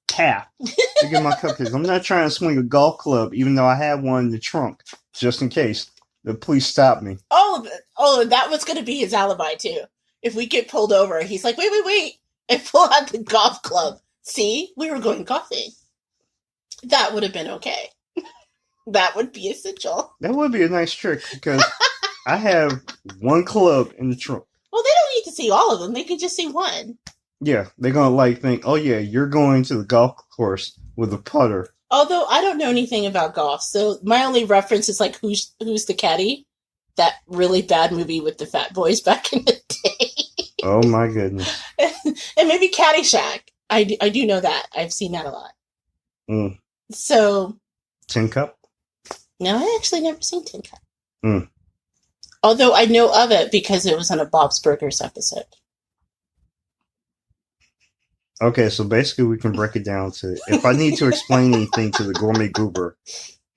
[SPEAKER 2] path to get my cupcakes. I'm not trying to swing a golf club, even though I have one in the trunk, just in case the police stop me.
[SPEAKER 1] Oh, that was going to be his alibi too. If we get pulled over, he's like, wait, and pull out the golf club. See, we were going golfing. That would have been okay. That would be essential.
[SPEAKER 2] That would be a nice trick, because I have one club in the trunk.
[SPEAKER 1] Well, they don't need to see all of them. They can just see one.
[SPEAKER 2] Yeah, they're going to like think, oh yeah, you're going to the golf course with a putter.
[SPEAKER 1] Although I don't know anything about golf, so my only reference is like Who's the Caddy? That really bad movie with the fat boys back in the day.
[SPEAKER 2] Oh my goodness.
[SPEAKER 1] And maybe Caddyshack. I do know that. I've seen that a lot.
[SPEAKER 2] Mm.
[SPEAKER 1] So.
[SPEAKER 2] Tin Cup?
[SPEAKER 1] No, I actually never seen Tin Cup.
[SPEAKER 2] Mm.
[SPEAKER 1] Although I know of it because it was on a Bob's Burgers episode.
[SPEAKER 2] Okay, so basically we can break it down to, if I need to explain anything to the Gourmet Goober,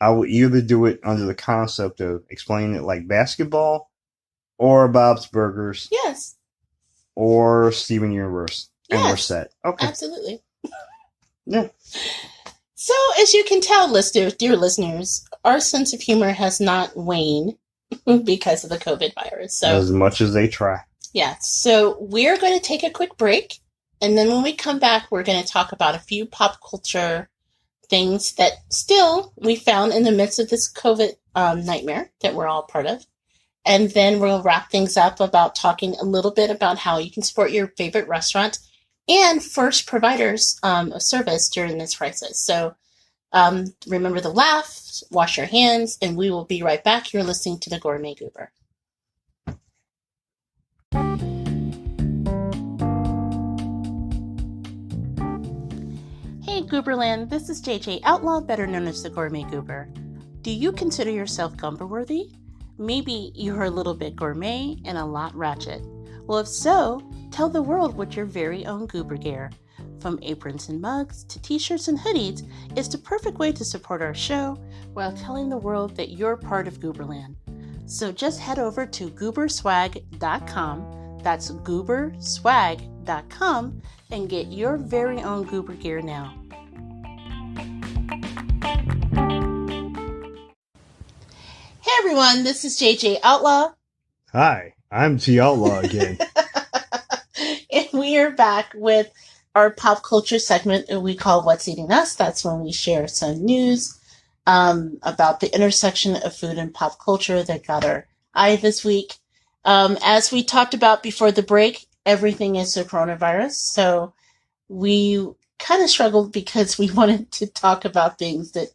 [SPEAKER 2] I will either do it under the concept of explaining it like basketball, or Bob's Burgers.
[SPEAKER 1] Yes.
[SPEAKER 2] Or Steven Universe. And we're set. Okay.
[SPEAKER 1] Absolutely.
[SPEAKER 2] Yeah.
[SPEAKER 1] So, as you can tell, dear listeners, our sense of humor has not waned because of the COVID virus. So,
[SPEAKER 2] as much as they try.
[SPEAKER 1] Yeah. So, we're going to take a quick break. And then when we come back, we're going to talk about a few pop culture things that still we found in the midst of this COVID nightmare that we're all part of. And then we'll wrap things up about talking a little bit about how you can support your favorite restaurant and first providers of service during this crisis. So remember to laugh, wash your hands, and we will be right back. You're listening to the Gourmet Goober. Hey Gooberland, this is JJ Outlaw, better known as the Gourmet Goober. Do you consider yourself Gumber worthy? Maybe you're a little bit gourmet and a lot ratchet. Well, if so, tell the world what your very own Goober Gear, from aprons and mugs to t-shirts and hoodies, is the perfect way to support our show while telling the world that you're part of Gooberland. So just head over to gooberswag.com, that's gooberswag.com, and get your very own Goober Gear now. Hey everyone, this is JJ Outlaw.
[SPEAKER 2] Hi, I'm T Outlaw again.
[SPEAKER 1] And we are back with our pop culture segment that we call What's Eating Us. That's when we share some news about the intersection of food and pop culture that got our eye this week. As we talked about before the break, everything is the coronavirus. So we kind of struggled because we wanted to talk about things that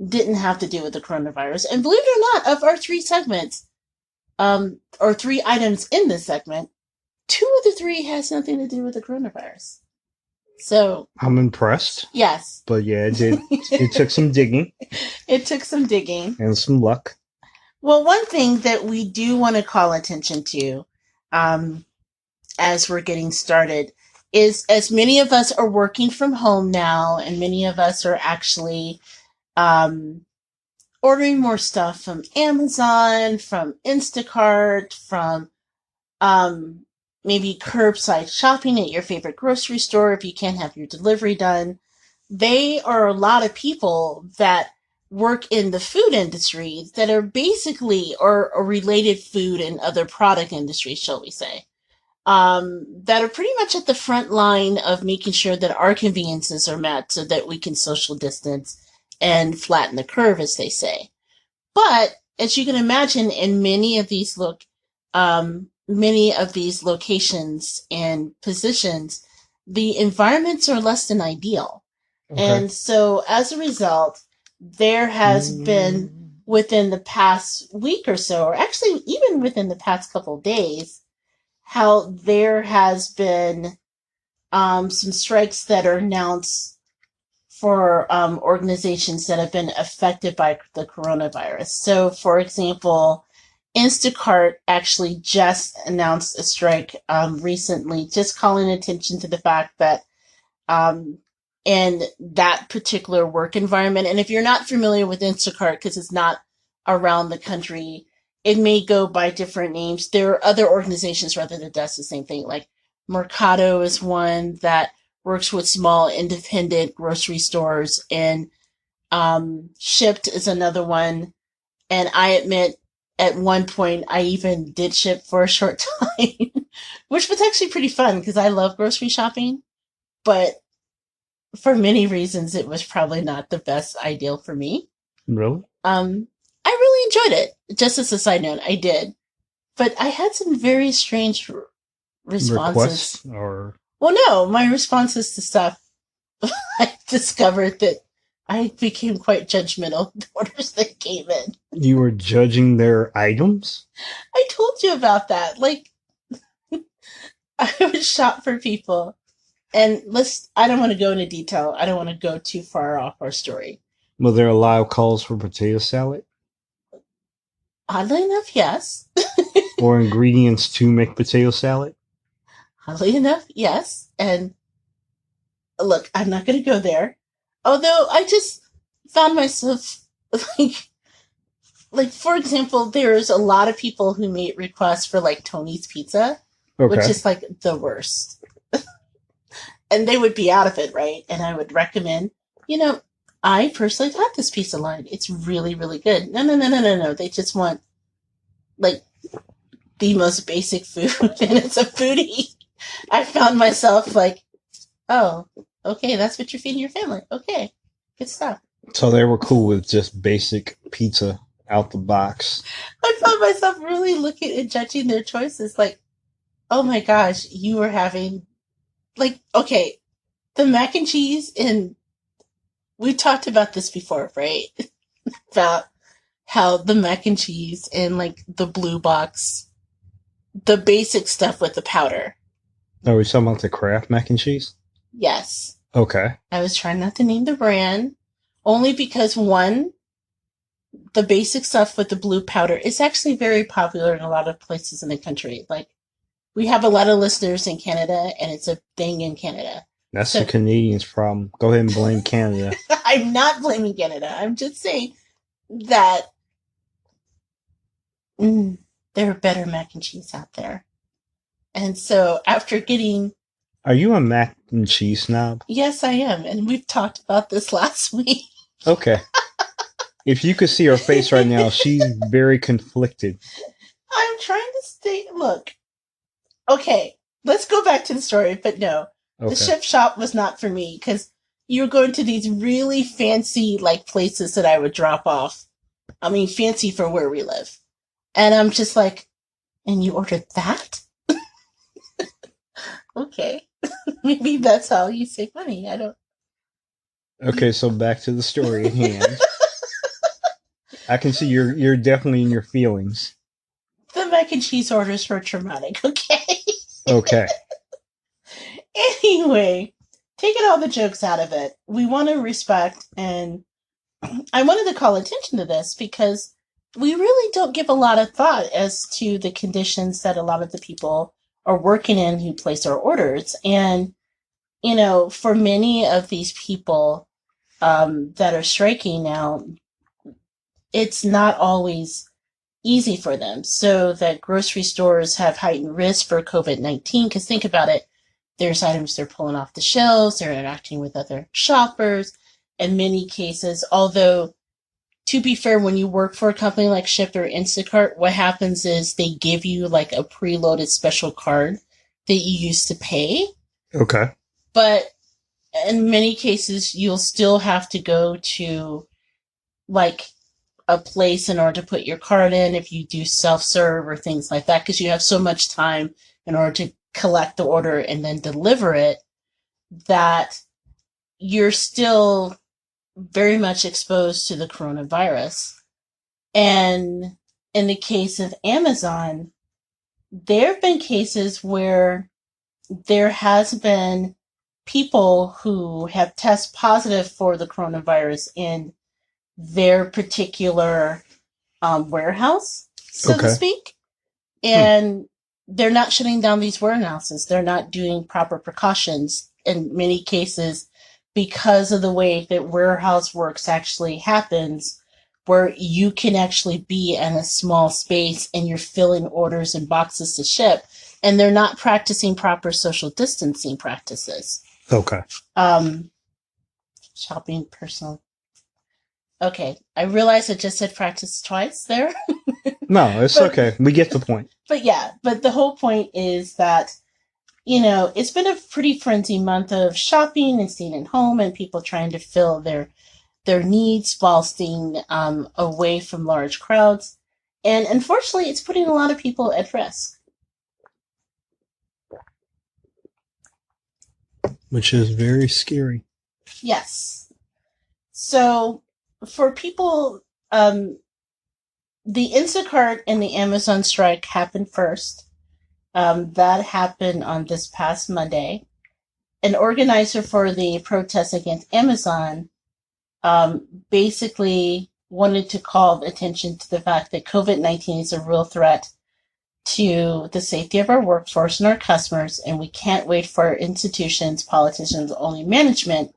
[SPEAKER 1] didn't have to do with the coronavirus. And believe it or not, of our three segments, or three items in this segment, 2 of the 3 has nothing to do with the coronavirus. So
[SPEAKER 2] I'm impressed.
[SPEAKER 1] Yes.
[SPEAKER 2] But yeah, it did. It took some digging.
[SPEAKER 1] It took some digging.
[SPEAKER 2] And some luck.
[SPEAKER 1] Well, one thing that we do want to call attention to, as we're getting started, is as many of us are working from home now, and many of us are actually ordering more stuff from Amazon, from Instacart, from maybe curbside shopping at your favorite grocery store if you can't have your delivery done. They are a lot of people that work in the food industry that are basically, or related food and other product industries, shall we say, that are pretty much at the front line of making sure that our conveniences are met so that we can social distance and flatten the curve, as they say. But as you can imagine, in many of these locations and positions, the environments are less than ideal. Okay. And so as a result, there has been, within the past week or so, or actually even within the past couple of days, how there has been some strikes that are announced for organizations that have been affected by the coronavirus. So, for example, Instacart actually just announced a strike recently, just calling attention to the fact that in that particular work environment, and if you're not familiar with Instacart because it's not around the country, it may go by different names. There are other organizations rather that does the same thing. Like Mercado is one that works with small independent grocery stores, and Shipped is another one. And I admit, at one point, I even did ship for a short time, which was actually pretty fun because I love grocery shopping. But for many reasons, it was probably not the best ideal for me.
[SPEAKER 2] Really?
[SPEAKER 1] I really enjoyed it. Just as a side note, I did. But I had some very strange responses.
[SPEAKER 2] Requests or?
[SPEAKER 1] Well, no, my responses to stuff, I discovered that I became quite judgmental of the orders that came in.
[SPEAKER 2] You were judging their items?
[SPEAKER 1] I told you about that. Like, I would shop for people. And I don't want to go into detail. I don't want to go too far off our story.
[SPEAKER 2] Were there a lot of calls for potato salad?
[SPEAKER 1] Oddly enough, yes.
[SPEAKER 2] Or ingredients to make potato salad?
[SPEAKER 1] Oddly enough, yes. And look, I'm not going to go there. Although I just found myself like for example, there's a lot of people who made requests for like Tony's Pizza, which is like the worst. And they would be out of it, right? And I would recommend, I personally had this pizza line. It's really, really good. No. They just want like the most basic food, and it's a foodie. I found myself like, oh, okay, that's what you're feeding your family. Okay, good stuff.
[SPEAKER 2] So they were cool with just basic pizza out the box.
[SPEAKER 1] I found myself really looking and judging their choices like, oh my gosh, you were having, like, okay, the mac and cheese, and we talked about this before, right? About how the mac and cheese and like the blue box, the basic stuff with the powder.
[SPEAKER 2] Are we talking about the Kraft mac and cheese?
[SPEAKER 1] Yes.
[SPEAKER 2] Okay.
[SPEAKER 1] I was trying not to name the brand, only because one, the basic stuff with the blue powder is actually very popular in a lot of places in the country. Like, we have a lot of listeners in Canada, and it's a thing in Canada.
[SPEAKER 2] That's the Canadians' problem. Go ahead and blame Canada.
[SPEAKER 1] I'm not blaming Canada. I'm just saying that there are better mac and cheese out there. And so after getting...
[SPEAKER 2] Are you a mac and cheese snob?
[SPEAKER 1] Yes, I am. And we've talked about this last week.
[SPEAKER 2] Okay. If you could see her face right now, she's very conflicted.
[SPEAKER 1] I'm trying to stay... Look. Okay, let's go back to the story, but no. Okay. The ship shop was not for me, because you were going to these really fancy, like, places that I would drop off. I mean, fancy for where we live. And I'm just like, and you ordered that? Okay. Maybe that's how you save money. I don't...
[SPEAKER 2] Okay, so back to the story at hand. I can see you're definitely in your feelings.
[SPEAKER 1] The mac and cheese orders were traumatic, okay?
[SPEAKER 2] Okay.
[SPEAKER 1] Anyway, taking all the jokes out of it, we want to respect, and I wanted to call attention to this because we really don't give a lot of thought as to the conditions that a lot of the people are working in who place our orders. And, for many of these people that are striking now, it's not always easy for them. So that grocery stores have heightened risk for COVID-19, because think about it, there's items they're pulling off the shelves, they're interacting with other shoppers. In many cases, although, to be fair, when you work for a company like Shipt or Instacart, what happens is they give you like a preloaded special card that you use to pay.
[SPEAKER 2] Okay.
[SPEAKER 1] But in many cases, you'll still have to go to like a place in order to put your card in if you do self-serve or things like that, because you have so much time in order to collect the order and then deliver it that you're still very much exposed to the coronavirus. And in the case of Amazon, there have been cases where there has been people who have tested positive for the coronavirus in their particular warehouse, so to
[SPEAKER 2] Okay.
[SPEAKER 1] speak. And they're not shutting down these warehouses. They're not doing proper precautions in many cases because of the way that warehouse works actually happens, where you can actually be in a small space and you're filling orders and boxes to ship, and they're not practicing proper social distancing practices.
[SPEAKER 2] Okay.
[SPEAKER 1] Shopping personal. Okay, I realize I just said practice twice there.
[SPEAKER 2] No, it's okay. We get the point.
[SPEAKER 1] But the whole point is that, it's been a pretty frenzy month of shopping and staying at home and people trying to fill their needs while staying away from large crowds. And unfortunately, it's putting a lot of people at risk.
[SPEAKER 2] Which is very scary.
[SPEAKER 1] Yes. So for people, the Instacart and the Amazon strike happened first. That happened on this past Monday. An organizer for the protest against Amazon basically wanted to call attention to the fact that COVID-19 is a real threat to the safety of our workforce and our customers, and we can't wait for our institutions, politicians, only management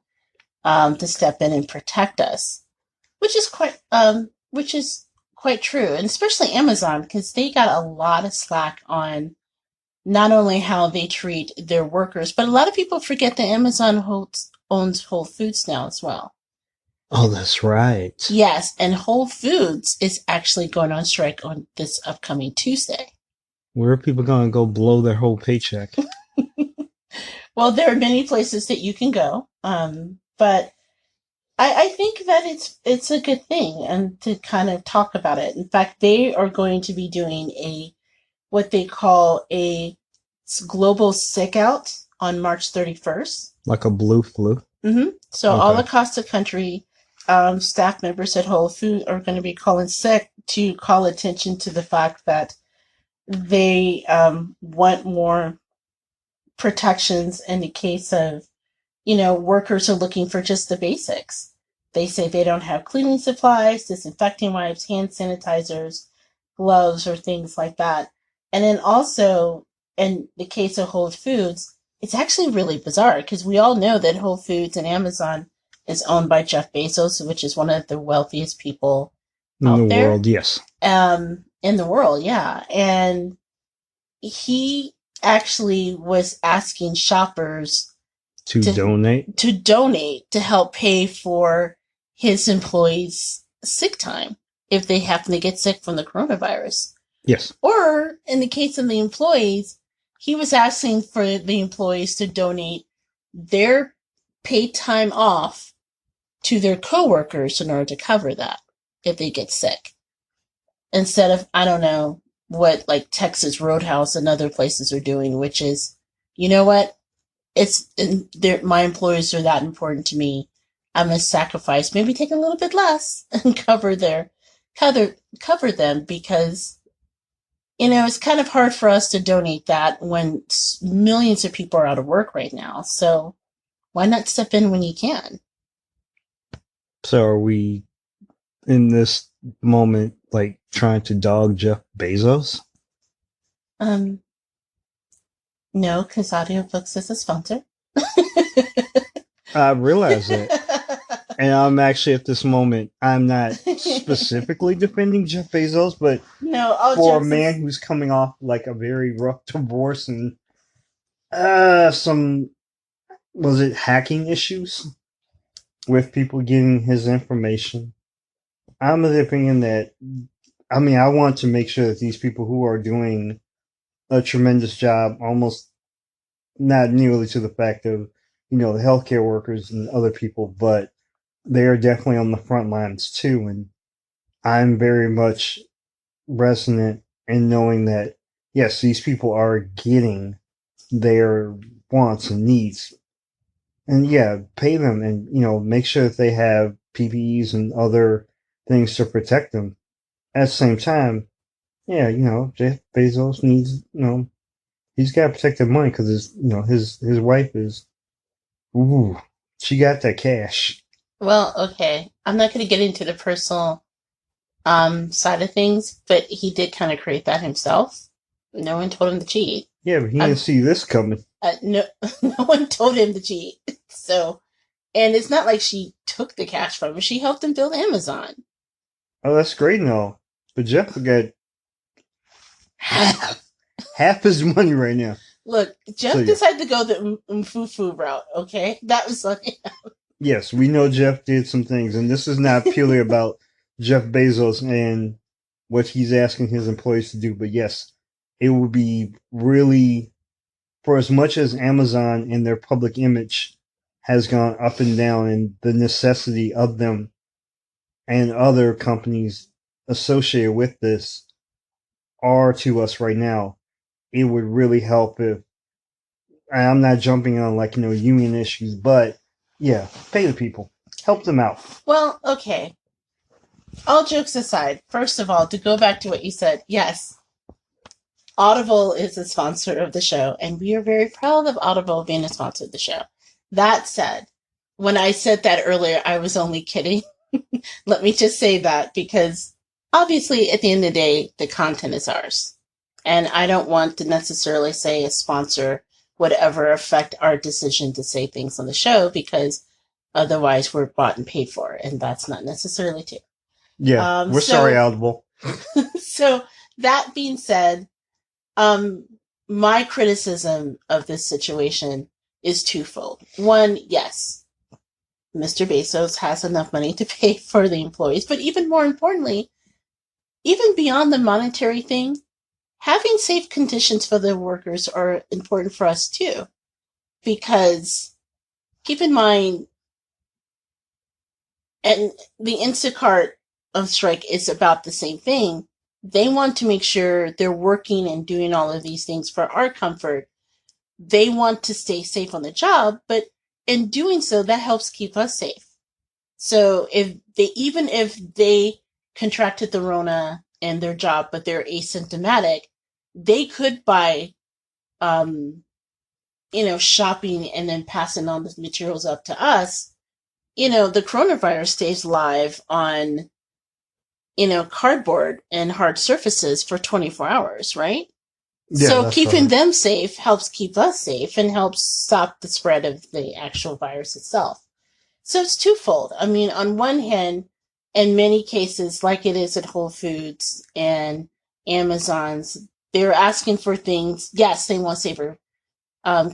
[SPEAKER 1] to step in and protect us, which is quite true, and especially Amazon, because they got a lot of slack on not only how they treat their workers, but a lot of people forget that Amazon owns Whole Foods now as well.
[SPEAKER 2] Oh, that's right.
[SPEAKER 1] Yes, and Whole Foods is actually going on strike on this upcoming Tuesday.
[SPEAKER 2] Where are people going to go blow their whole paycheck?
[SPEAKER 1] Well, there are many places that you can go, but I think that it's a good thing and to kind of talk about it. In fact, they are going to be doing what they call a global sick out on March 31st.
[SPEAKER 2] Like a blue flu?
[SPEAKER 1] Mm-hmm. So
[SPEAKER 2] Okay.
[SPEAKER 1] all across the country, staff members at Whole Foods are going to be calling sick to call attention to the fact that they want more protections in the case of, workers are looking for just the basics. They say they don't have cleaning supplies, disinfecting wipes, hand sanitizers, gloves, or things like that. And then also, in the case of Whole Foods, it's actually really bizarre because we all know that Whole Foods and Amazon is owned by Jeff Bezos, which is one of the wealthiest people
[SPEAKER 2] in the world, yes.
[SPEAKER 1] In the world, yeah. And he actually was asking shoppers
[SPEAKER 2] to donate
[SPEAKER 1] to help pay for his employees' sick time if they happen to get sick from the coronavirus.
[SPEAKER 2] Yes.
[SPEAKER 1] Or in the case of the employees, he was asking for the employees to donate their paid time off to their coworkers in order to cover that if they get sick. Instead of, I don't know, what like Texas Roadhouse and other places are doing, which is, you know what? My employees are that important to me. I'm gonna sacrifice, maybe take a little bit less and cover them because, it's kind of hard for us to donate that when millions of people are out of work right now. So why not step in when you can?
[SPEAKER 2] So are we in this moment like trying to dog Jeff Bezos?
[SPEAKER 1] No, because audiobooks is a sponsor.
[SPEAKER 2] I realize it. And I'm actually at this moment, I'm not specifically defending Jeff Bezos, but for a man who's coming off like a very rough divorce and some, was it hacking issues with people getting his information? I'm of the opinion that, I want to make sure that these people who are doing a tremendous job, almost not nearly to the fact of, the healthcare workers and other people, but they are definitely on the front lines too. And I'm very much resonant in knowing that, yes, these people are getting their wants and needs. And yeah, pay them and, make sure that they have PPEs and other things to protect them. At the same time, Yeah, Jeff Bezos needs, he's got to protect that money because his wife is, ooh, she got that cash.
[SPEAKER 1] Well, okay. I'm not going to get into the personal side of things, but he did kind of create that himself. No one told him to cheat.
[SPEAKER 2] Yeah, but he didn't
[SPEAKER 1] Um,
[SPEAKER 2] see this coming.
[SPEAKER 1] no, no one told him to cheat. So, and it's not like she took the cash from him. She helped him build Amazon.
[SPEAKER 2] Oh, that's great and all. But Jeff got half his money right now.
[SPEAKER 1] Look,
[SPEAKER 2] So
[SPEAKER 1] Jeff
[SPEAKER 2] yeah.
[SPEAKER 1] decided to go the Mfufu route. Okay, that was like,
[SPEAKER 2] Yes, we know Jeff did some things, and this is not purely about Jeff Bezos and what he's asking his employees to do. But yes, it would be really, for as much as Amazon and their public image has gone up and down, and the necessity of them and other companies associated with this are to us right now, it would really help if, I'm not jumping on like, union issues, but yeah, pay the people, help them out.
[SPEAKER 1] well, okay. All jokes aside, first of all, to go back to what you said, yes, Audible is a sponsor of the show, and we are very proud of Audible being a sponsor of the show. That said, when I said that earlier, I was only kidding. Let me just say that because obviously, at the end of the day, the content is ours. And I don't want to necessarily say a sponsor would ever affect our decision to say things on the show because otherwise we're bought and paid for, and that's not necessarily true.
[SPEAKER 2] Yeah, we're sorry,
[SPEAKER 1] So,
[SPEAKER 2] Audible.
[SPEAKER 1] so that being said, my criticism of this situation is twofold. One, yes, Mr. Bezos has enough money to pay for the employees, but even more importantly, even beyond the monetary thing, having safe conditions for the workers are important for us too. Because keep in mind, and the Instacart strike is about the same thing. They want to make sure they're working and doing all of these things for our comfort. They want to stay safe on the job, but in doing so, that helps keep us safe. So even if they contracted the Rona in their job, but they're asymptomatic, they could buy, shopping and then passing on the materials up to us. The coronavirus stays live on, cardboard and hard surfaces for 24 hours, right?
[SPEAKER 2] Yeah,
[SPEAKER 1] So
[SPEAKER 2] that's
[SPEAKER 1] keeping
[SPEAKER 2] right.
[SPEAKER 1] them safe helps keep us safe and helps stop the spread of the actual virus itself. So it's twofold. I mean, on one hand, in many cases, like it is at Whole Foods and Amazon's, they're asking for things. Yes, they want safer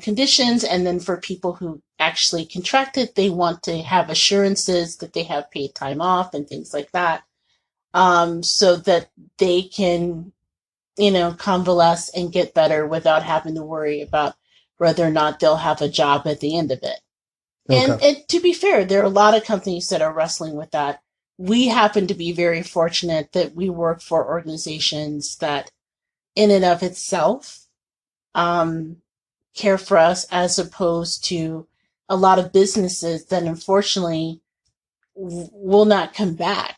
[SPEAKER 1] conditions. And then for people who actually contracted, they want to have assurances that they have paid time off and things like that, so that they can, convalesce and get better without having to worry about whether or not they'll have a job at the end of it.
[SPEAKER 2] Okay.
[SPEAKER 1] And to be fair, there are a lot of companies that are wrestling with that. We happen to be very fortunate that we work for organizations that, in and of itself, um, care for us, as opposed to a lot of businesses that unfortunately will not come back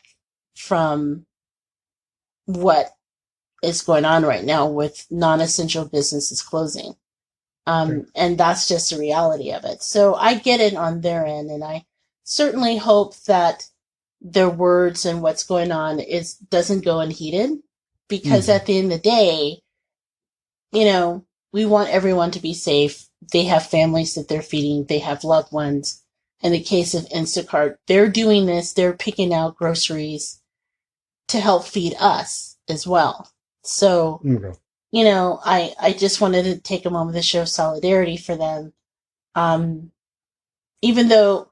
[SPEAKER 1] from what is going on right now with non-essential businesses closing.
[SPEAKER 2] Sure.
[SPEAKER 1] And that's just the reality of it. So I get it on their end, and I certainly hope that their words and what's going on doesn't go unheeded, because at the end of the day, we want everyone to be safe. They have families that they're feeding. They have loved ones. In the case of Instacart, they're doing this. They're picking out groceries to help feed us as well. So,
[SPEAKER 2] Okay.
[SPEAKER 1] I just wanted to take a moment to show solidarity for them. Even though,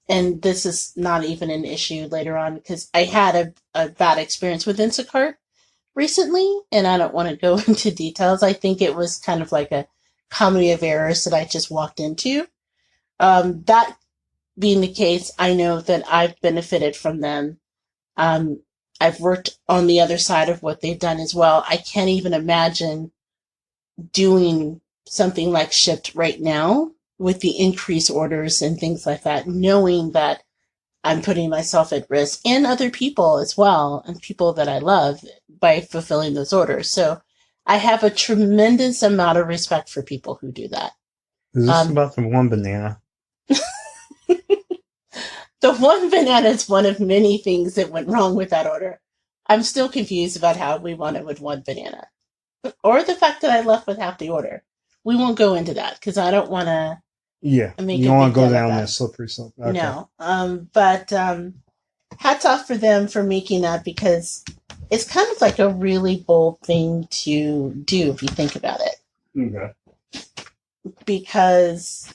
[SPEAKER 1] and this is not even an issue later on, because I had a bad experience with Instacart recently, and I don't want to go into details. I think it was kind of like a comedy of errors that I just walked into. That being the case, I know that I've benefited from them. Um, I've worked on the other side of what they've done as well. I can't even imagine doing something like Shipped right now with the increased orders and things like that, knowing that I'm putting myself at risk and other people as well, and people that I love, by fulfilling those orders. So I have a tremendous amount of respect for people who do that.
[SPEAKER 2] Is this about the one banana?
[SPEAKER 1] The one banana is one of many things that went wrong with that order. I'm still confused about how we won it with one banana. Or the fact that I left with half the order. We won't go into that because I don't want to.
[SPEAKER 2] Yeah,
[SPEAKER 1] make
[SPEAKER 2] you
[SPEAKER 1] a
[SPEAKER 2] don't want
[SPEAKER 1] big
[SPEAKER 2] to go
[SPEAKER 1] deal of
[SPEAKER 2] down
[SPEAKER 1] that.
[SPEAKER 2] that slippery slope. Okay.
[SPEAKER 1] No. But hats off for them for making that because it's kind of like a really bold thing to do if you think about it.
[SPEAKER 2] Okay.
[SPEAKER 1] Because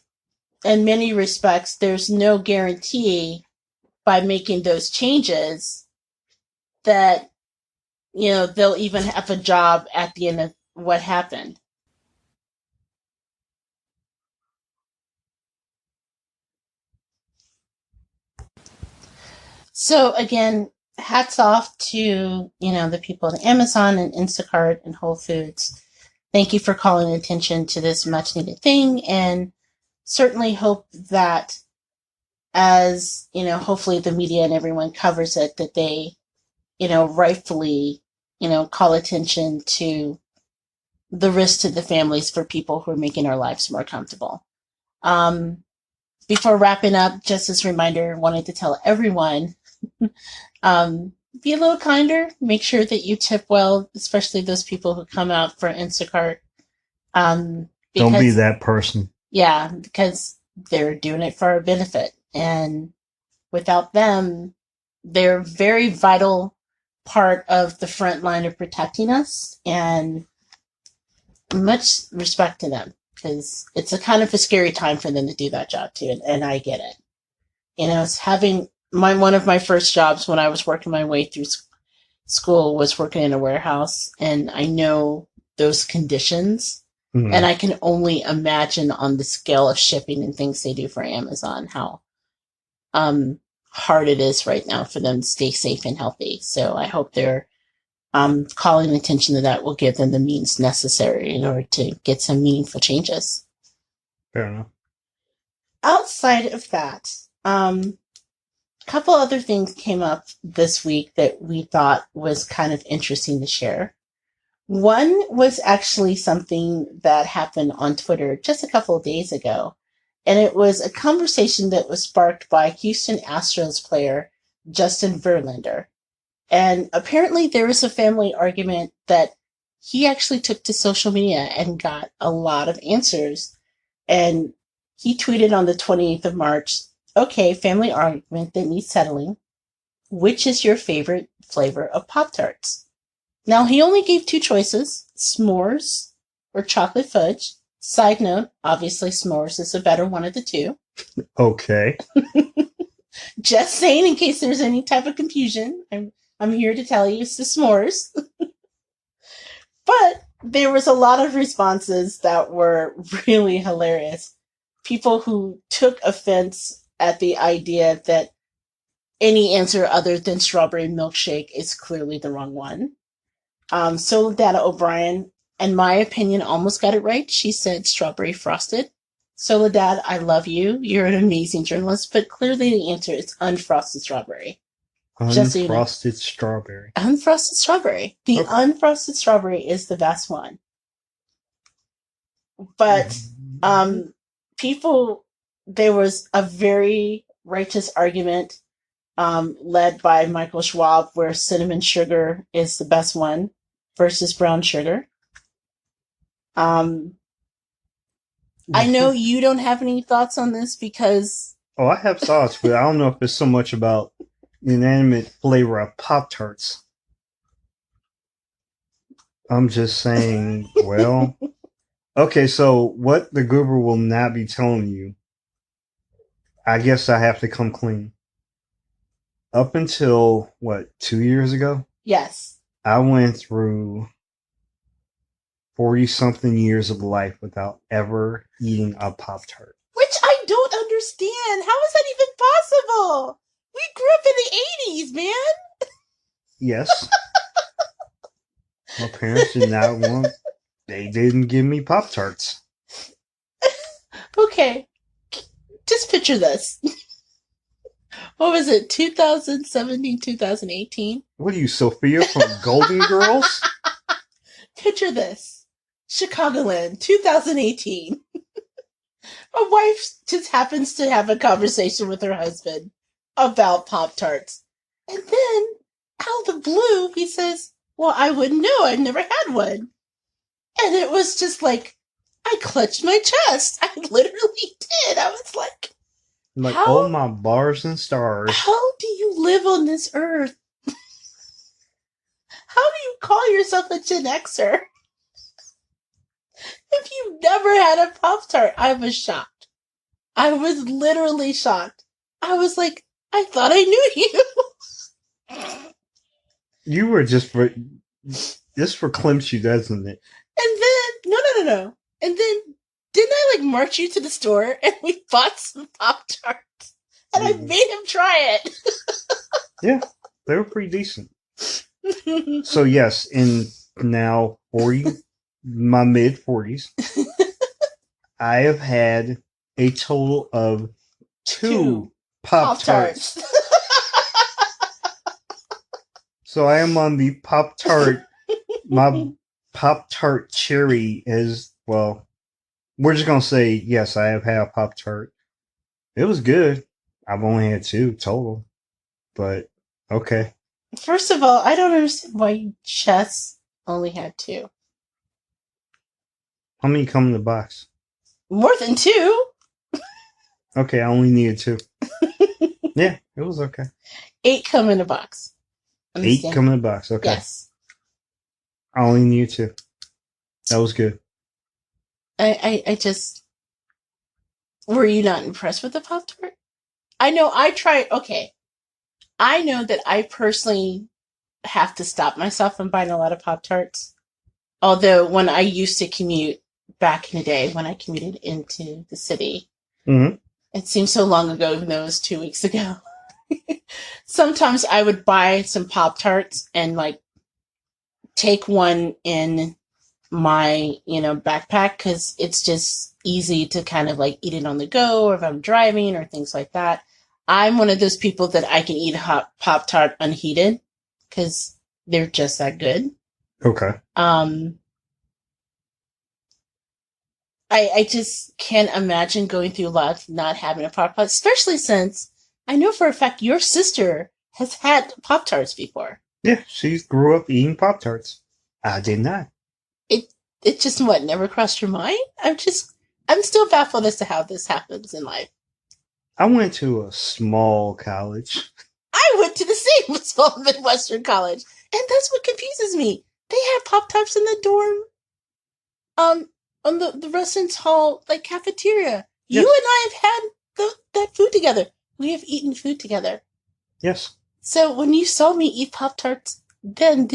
[SPEAKER 1] in many respects, there's no guarantee by making those changes that, they'll even have a job at the end of what happened. So again, hats off to, the people at Amazon and Instacart and Whole Foods. Thank you for calling attention to this much needed thing, and certainly hope that as, hopefully the media and everyone covers it, that they, rightfully, call attention to the risk to the families for people who are making our lives more comfortable. Before wrapping up, just as a reminder, wanted to tell everyone, be a little kinder. Make sure that you tip well, especially those people who come out for Instacart.
[SPEAKER 2] Don't be that person.
[SPEAKER 1] Yeah, because they're doing it for our benefit. And without them, they're a very vital part of the front line of protecting us. And much respect to them because it's a kind of a scary time for them to do that job too. And I get it. It's having one of my first jobs when I was working my way through school was working in a warehouse, and I know those conditions, and I can only imagine on the scale of shipping and things they do for Amazon how hard it is right now for them to stay safe and healthy. So I hope they're calling attention to that will give them the means necessary in order to get some meaningful changes.
[SPEAKER 2] Fair enough.
[SPEAKER 1] Outside of that, couple other things came up this week that we thought was kind of interesting to share. One was actually something that happened on Twitter just a couple of days ago, and it was a conversation that was sparked by Houston Astros player Justin Verlander. And apparently there was a family argument that he actually took to social media and got a lot of answers. And he tweeted on the 28th of March, "Okay, family argument that needs settling. Which is your favorite flavor of Pop-Tarts?" Now, he only gave two choices, s'mores or chocolate fudge. Side note, obviously s'mores is the better one of the two.
[SPEAKER 2] Okay.
[SPEAKER 1] Just saying in case there's any type of confusion. I'm here to tell you it's the s'mores. But there was a lot of responses that were really hilarious. People who took offense at the idea that any answer other than strawberry milkshake is clearly the wrong one. Soledad O'Brien, in my opinion, almost got it right. She said strawberry frosted. Soledad, I love you. You're an amazing journalist, but clearly the answer is unfrosted strawberry.
[SPEAKER 2] Unfrosted strawberry.
[SPEAKER 1] Unfrosted strawberry. The unfrosted strawberry is the best one. But there was a very righteous argument led by Michael Schwab where cinnamon sugar is the best one versus brown sugar. I know you don't have any thoughts on this because...
[SPEAKER 2] Oh, I have thoughts, but I don't know if it's so much about the inanimate flavor of Pop-Tarts. I'm just saying, well... Okay, so what the Goober will not be telling you, I guess I have to come clean. Up until, 2 years ago?
[SPEAKER 1] Yes.
[SPEAKER 2] I went through 40-something years of life without ever eating a Pop-Tart.
[SPEAKER 1] Which I don't understand. How is that even possible? We grew up in the 80s, man.
[SPEAKER 2] Yes. My parents did not want... They didn't give me Pop-Tarts.
[SPEAKER 1] Okay. Just picture this. what was it, 2017, 2018?
[SPEAKER 2] What are you, Sophia from Golden Girls?
[SPEAKER 1] Picture this. Chicagoland, 2018. A wife just happens to have a conversation with her husband about Pop-Tarts. And then, out of the blue, he says, well, I wouldn't know. I've never had one. And it was just like, I clutched my chest. I literally did. I was like,
[SPEAKER 2] Like,
[SPEAKER 1] how,
[SPEAKER 2] oh my bars and stars.
[SPEAKER 1] how do you live on this earth? How do you call yourself a Gen Xer if you've never had a Pop-Tart? I was shocked. I was literally shocked. I was like, I thought I knew you.
[SPEAKER 2] You were just for... This verklempt you, doesn't it?
[SPEAKER 1] And then, no. And then, didn't I like march you to the store and we bought some Pop-Tarts? And I made him try it.
[SPEAKER 2] Yeah, they were pretty decent. So yes, in now 40, my mid-40s, I have had a total of two Pop-Tarts. So I am on the Pop-Tart. My Pop-Tart cherry is, well, we're just going to say, yes, I have had a Pop-Tart. It was good. I've only had two total. But, okay.
[SPEAKER 1] First of all, I don't understand why you just only had two.
[SPEAKER 2] How many come in the box?
[SPEAKER 1] More than two.
[SPEAKER 2] Okay, I only needed two. Yeah, it was okay.
[SPEAKER 1] 8 come in a box.
[SPEAKER 2] 8 come in the box, okay.
[SPEAKER 1] Yes.
[SPEAKER 2] I only needed two. That was good.
[SPEAKER 1] I just... Were you not impressed with the Pop-Tart? I know I tried... Okay. I know that I personally have to stop myself from buying a lot of Pop-Tarts. Although when I used to commute back in the day, when I commuted into the city, it seems so long ago, even though it was 2 weeks ago. Sometimes I would buy some Pop-Tarts and like take one in my, backpack because it's just easy to kind of like eat it on the go or if I'm driving or things like that. I'm one of those people that I can eat hot Pop-Tart unheated because they're just that good.
[SPEAKER 2] Okay.
[SPEAKER 1] I just can't imagine going through life not having a Pop-Tart, especially since I know for a fact your sister has had Pop-Tarts before.
[SPEAKER 2] Yeah, she grew up eating Pop-Tarts. I did not.
[SPEAKER 1] It just, never crossed your mind? I'm still baffled as to how this happens in life.
[SPEAKER 2] I went to a small college.
[SPEAKER 1] I went to the same small Midwestern college. And that's what confuses me. They have Pop-Tarts in the dorm, on the residence hall, like, cafeteria. Yes. You and I have had that food together. We have eaten food together.
[SPEAKER 2] Yes.
[SPEAKER 1] So when you saw me eat Pop-Tarts, then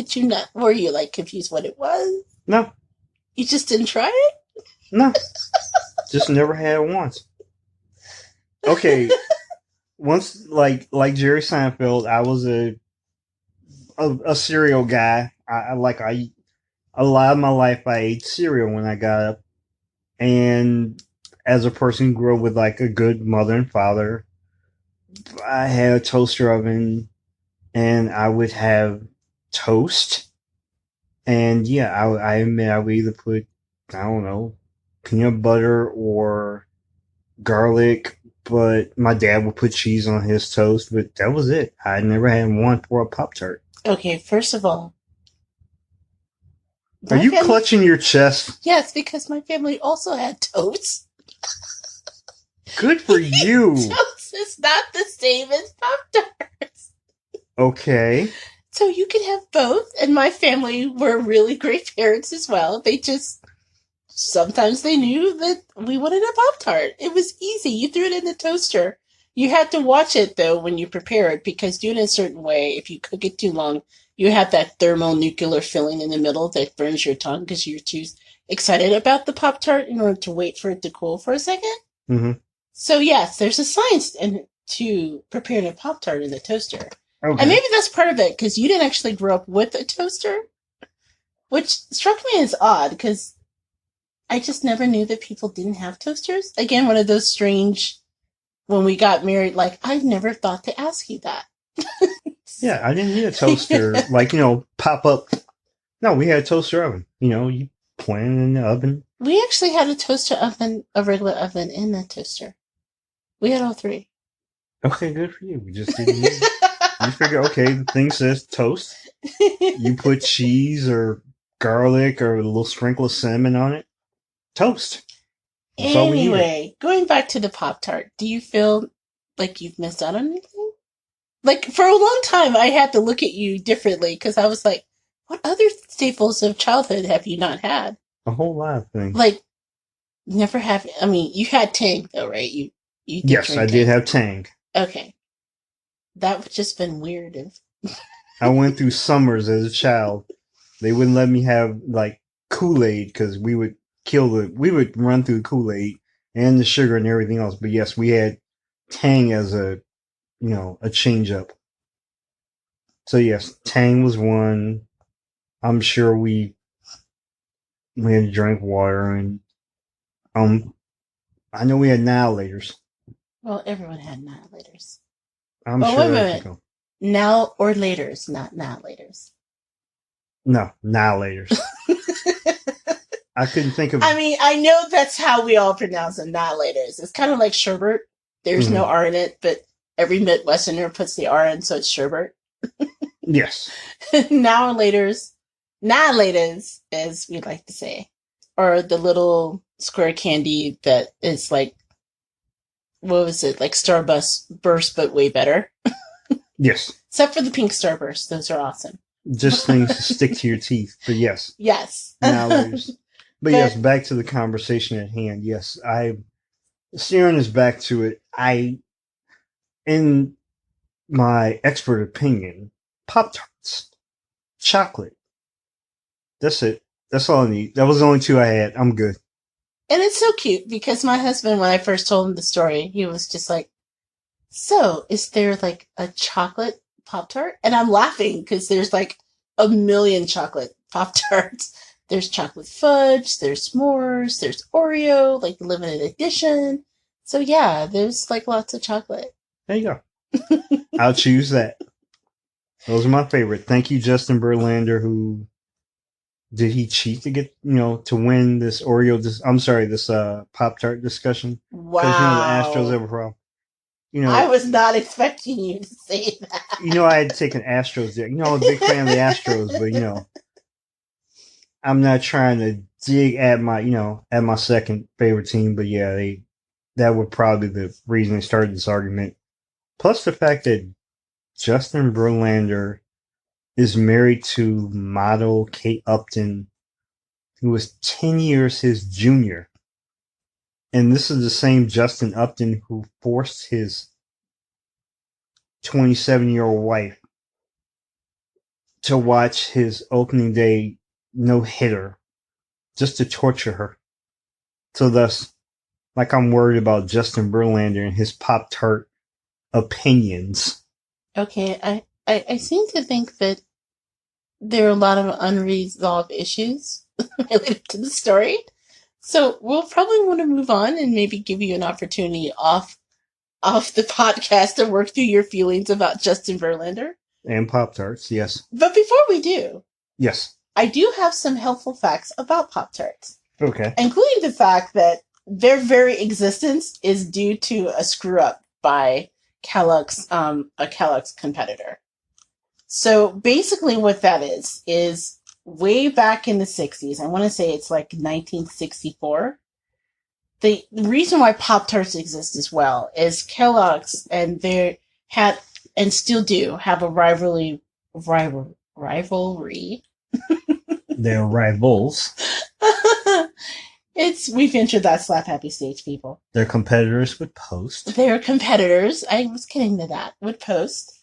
[SPEAKER 1] were you, like, confused what it was?
[SPEAKER 2] No.
[SPEAKER 1] You just didn't try it?
[SPEAKER 2] No. Just never had it once. Okay. Once, like Jerry Seinfeld, I was a cereal guy. A lot of my life I ate cereal when I got up. And as a person who grew up with like a good mother and father, I had a toaster oven and I would have toast. And yeah, I admit I would either put, I don't know, peanut butter or garlic, but my dad would put cheese on his toast, but that was it. I never had one for a Pop-Tart.
[SPEAKER 1] Okay, first of all,
[SPEAKER 2] are you clutching your chest?
[SPEAKER 1] Yes, because my family also had toast.
[SPEAKER 2] Good for you.
[SPEAKER 1] Toast is not the same as Pop-Tarts.
[SPEAKER 2] Okay.
[SPEAKER 1] So you can have both, and my family were really great parents as well. They just, sometimes they knew that we wanted a Pop-Tart. It was easy. You threw it in the toaster. You had to watch it, though, when you prepare it, because doing it a certain way, if you cook it too long, you have that thermonuclear filling in the middle that burns your tongue because you're too excited about the Pop-Tart in order to wait for it to cool for a second.
[SPEAKER 2] Mm-hmm.
[SPEAKER 1] So, yes, there's a science to preparing a Pop-Tart in the toaster.
[SPEAKER 2] Okay.
[SPEAKER 1] And maybe that's part of it, because you didn't actually grow up with a toaster, which struck me as odd, because I just never knew that people didn't have toasters. Again, one of those strange when we got married, like, I never thought to ask you that.
[SPEAKER 2] Yeah, I didn't need a toaster, pop up. No, we had a toaster oven. You put it in the oven.
[SPEAKER 1] We actually had a toaster oven, a regular oven, and a toaster. We had all three.
[SPEAKER 2] Okay, good for you. We just didn't need it. You figure, okay, the thing says toast. You put cheese or garlic or a little sprinkle of cinnamon on it. Toast. That's all we needed.
[SPEAKER 1] Anyway, going back to the Pop-Tart, do you feel like you've missed out on anything? Like, for a long time, I had to look at you differently because I was like, what other staples of childhood have you not had?
[SPEAKER 2] A whole lot of things.
[SPEAKER 1] Like, never have. I mean, you had Tang, though, right? You did
[SPEAKER 2] Yes, I did have Tang.
[SPEAKER 1] Okay. That would just been weird.
[SPEAKER 2] I went through summers as a child. They wouldn't let me have, Kool-Aid because we would run through the Kool-Aid and the sugar and everything else. But yes, we had Tang as a change up. So yes, Tang was one. I'm sure we had to drink water and I know we had annihilators.
[SPEAKER 1] Well, everyone had annihilators.
[SPEAKER 2] I'm sure.
[SPEAKER 1] Wait a minute. Now or laters, not annihilators.
[SPEAKER 2] No, annihilators. I couldn't think of.
[SPEAKER 1] I mean, I know that's how we all pronounce annihilators. It's kind of like sherbet. There's no R in it, but every Midwesterner puts the R in, so it's sherbet.
[SPEAKER 2] Yes.
[SPEAKER 1] Annihilators, as we like to say, are the little square candy that is like, what was it? Like Starburst, but way better.
[SPEAKER 2] Yes.
[SPEAKER 1] Except for the pink Starburst. Those are awesome.
[SPEAKER 2] Just things to stick to your teeth. But yes.
[SPEAKER 1] Yes.
[SPEAKER 2] But yes, back to the conversation at hand. Yes, steering us back to it. In my expert opinion, Pop-Tarts, chocolate. That's it. That's all I need. That was the only two I had. I'm good.
[SPEAKER 1] And it's so cute because my husband, when I first told him the story, he was just like, so is there like a chocolate Pop-Tart? And I'm laughing because there's like a million chocolate Pop-Tarts. There's chocolate fudge, there's s'mores, there's Oreo, like the limited edition. So yeah, there's like lots of chocolate.
[SPEAKER 2] There you go. I'll choose that. Those are my favorite. Thank you, Justin Verlander, who did he cheat to get, to win this this Pop-Tart discussion?
[SPEAKER 1] Wow.
[SPEAKER 2] Because, the Astros have a problem.
[SPEAKER 1] I was not expecting you to say that.
[SPEAKER 2] I had taken Astros there. I'm a big fan of the Astros, but, I'm not trying to dig at my second favorite team, but yeah, that would probably be the reason they started this argument. Plus the fact that Justin Verlander is married to model Kate Upton, who was 10 years his junior. And this is the same Justin Upton who forced his 27-year-old wife to watch his opening day no-hitter just to torture her. So thus, I'm worried about Justin Verlander and his Pop-Tart opinions.
[SPEAKER 1] Okay, I seem to think that there are a lot of unresolved issues related to the story. So we'll probably want to move on and maybe give you an opportunity off the podcast to work through your feelings about Justin Verlander.
[SPEAKER 2] And Pop-Tarts, yes.
[SPEAKER 1] But before we do,
[SPEAKER 2] yes,
[SPEAKER 1] I do have some helpful facts about Pop-Tarts.
[SPEAKER 2] Okay.
[SPEAKER 1] Including the fact that their very existence is due to a screw-up by Kellogg's, a Kellogg's competitor. So basically what that is way back in the 60s, I want to say it's like 1964, the reason why Pop-Tarts exist as well is Kellogg's, and they had, and still do, have a rivalry.
[SPEAKER 2] They're rivals.
[SPEAKER 1] We've entered that slap happy stage, people.
[SPEAKER 2] They're competitors with Post.
[SPEAKER 1] They're competitors. I was getting to that with Post.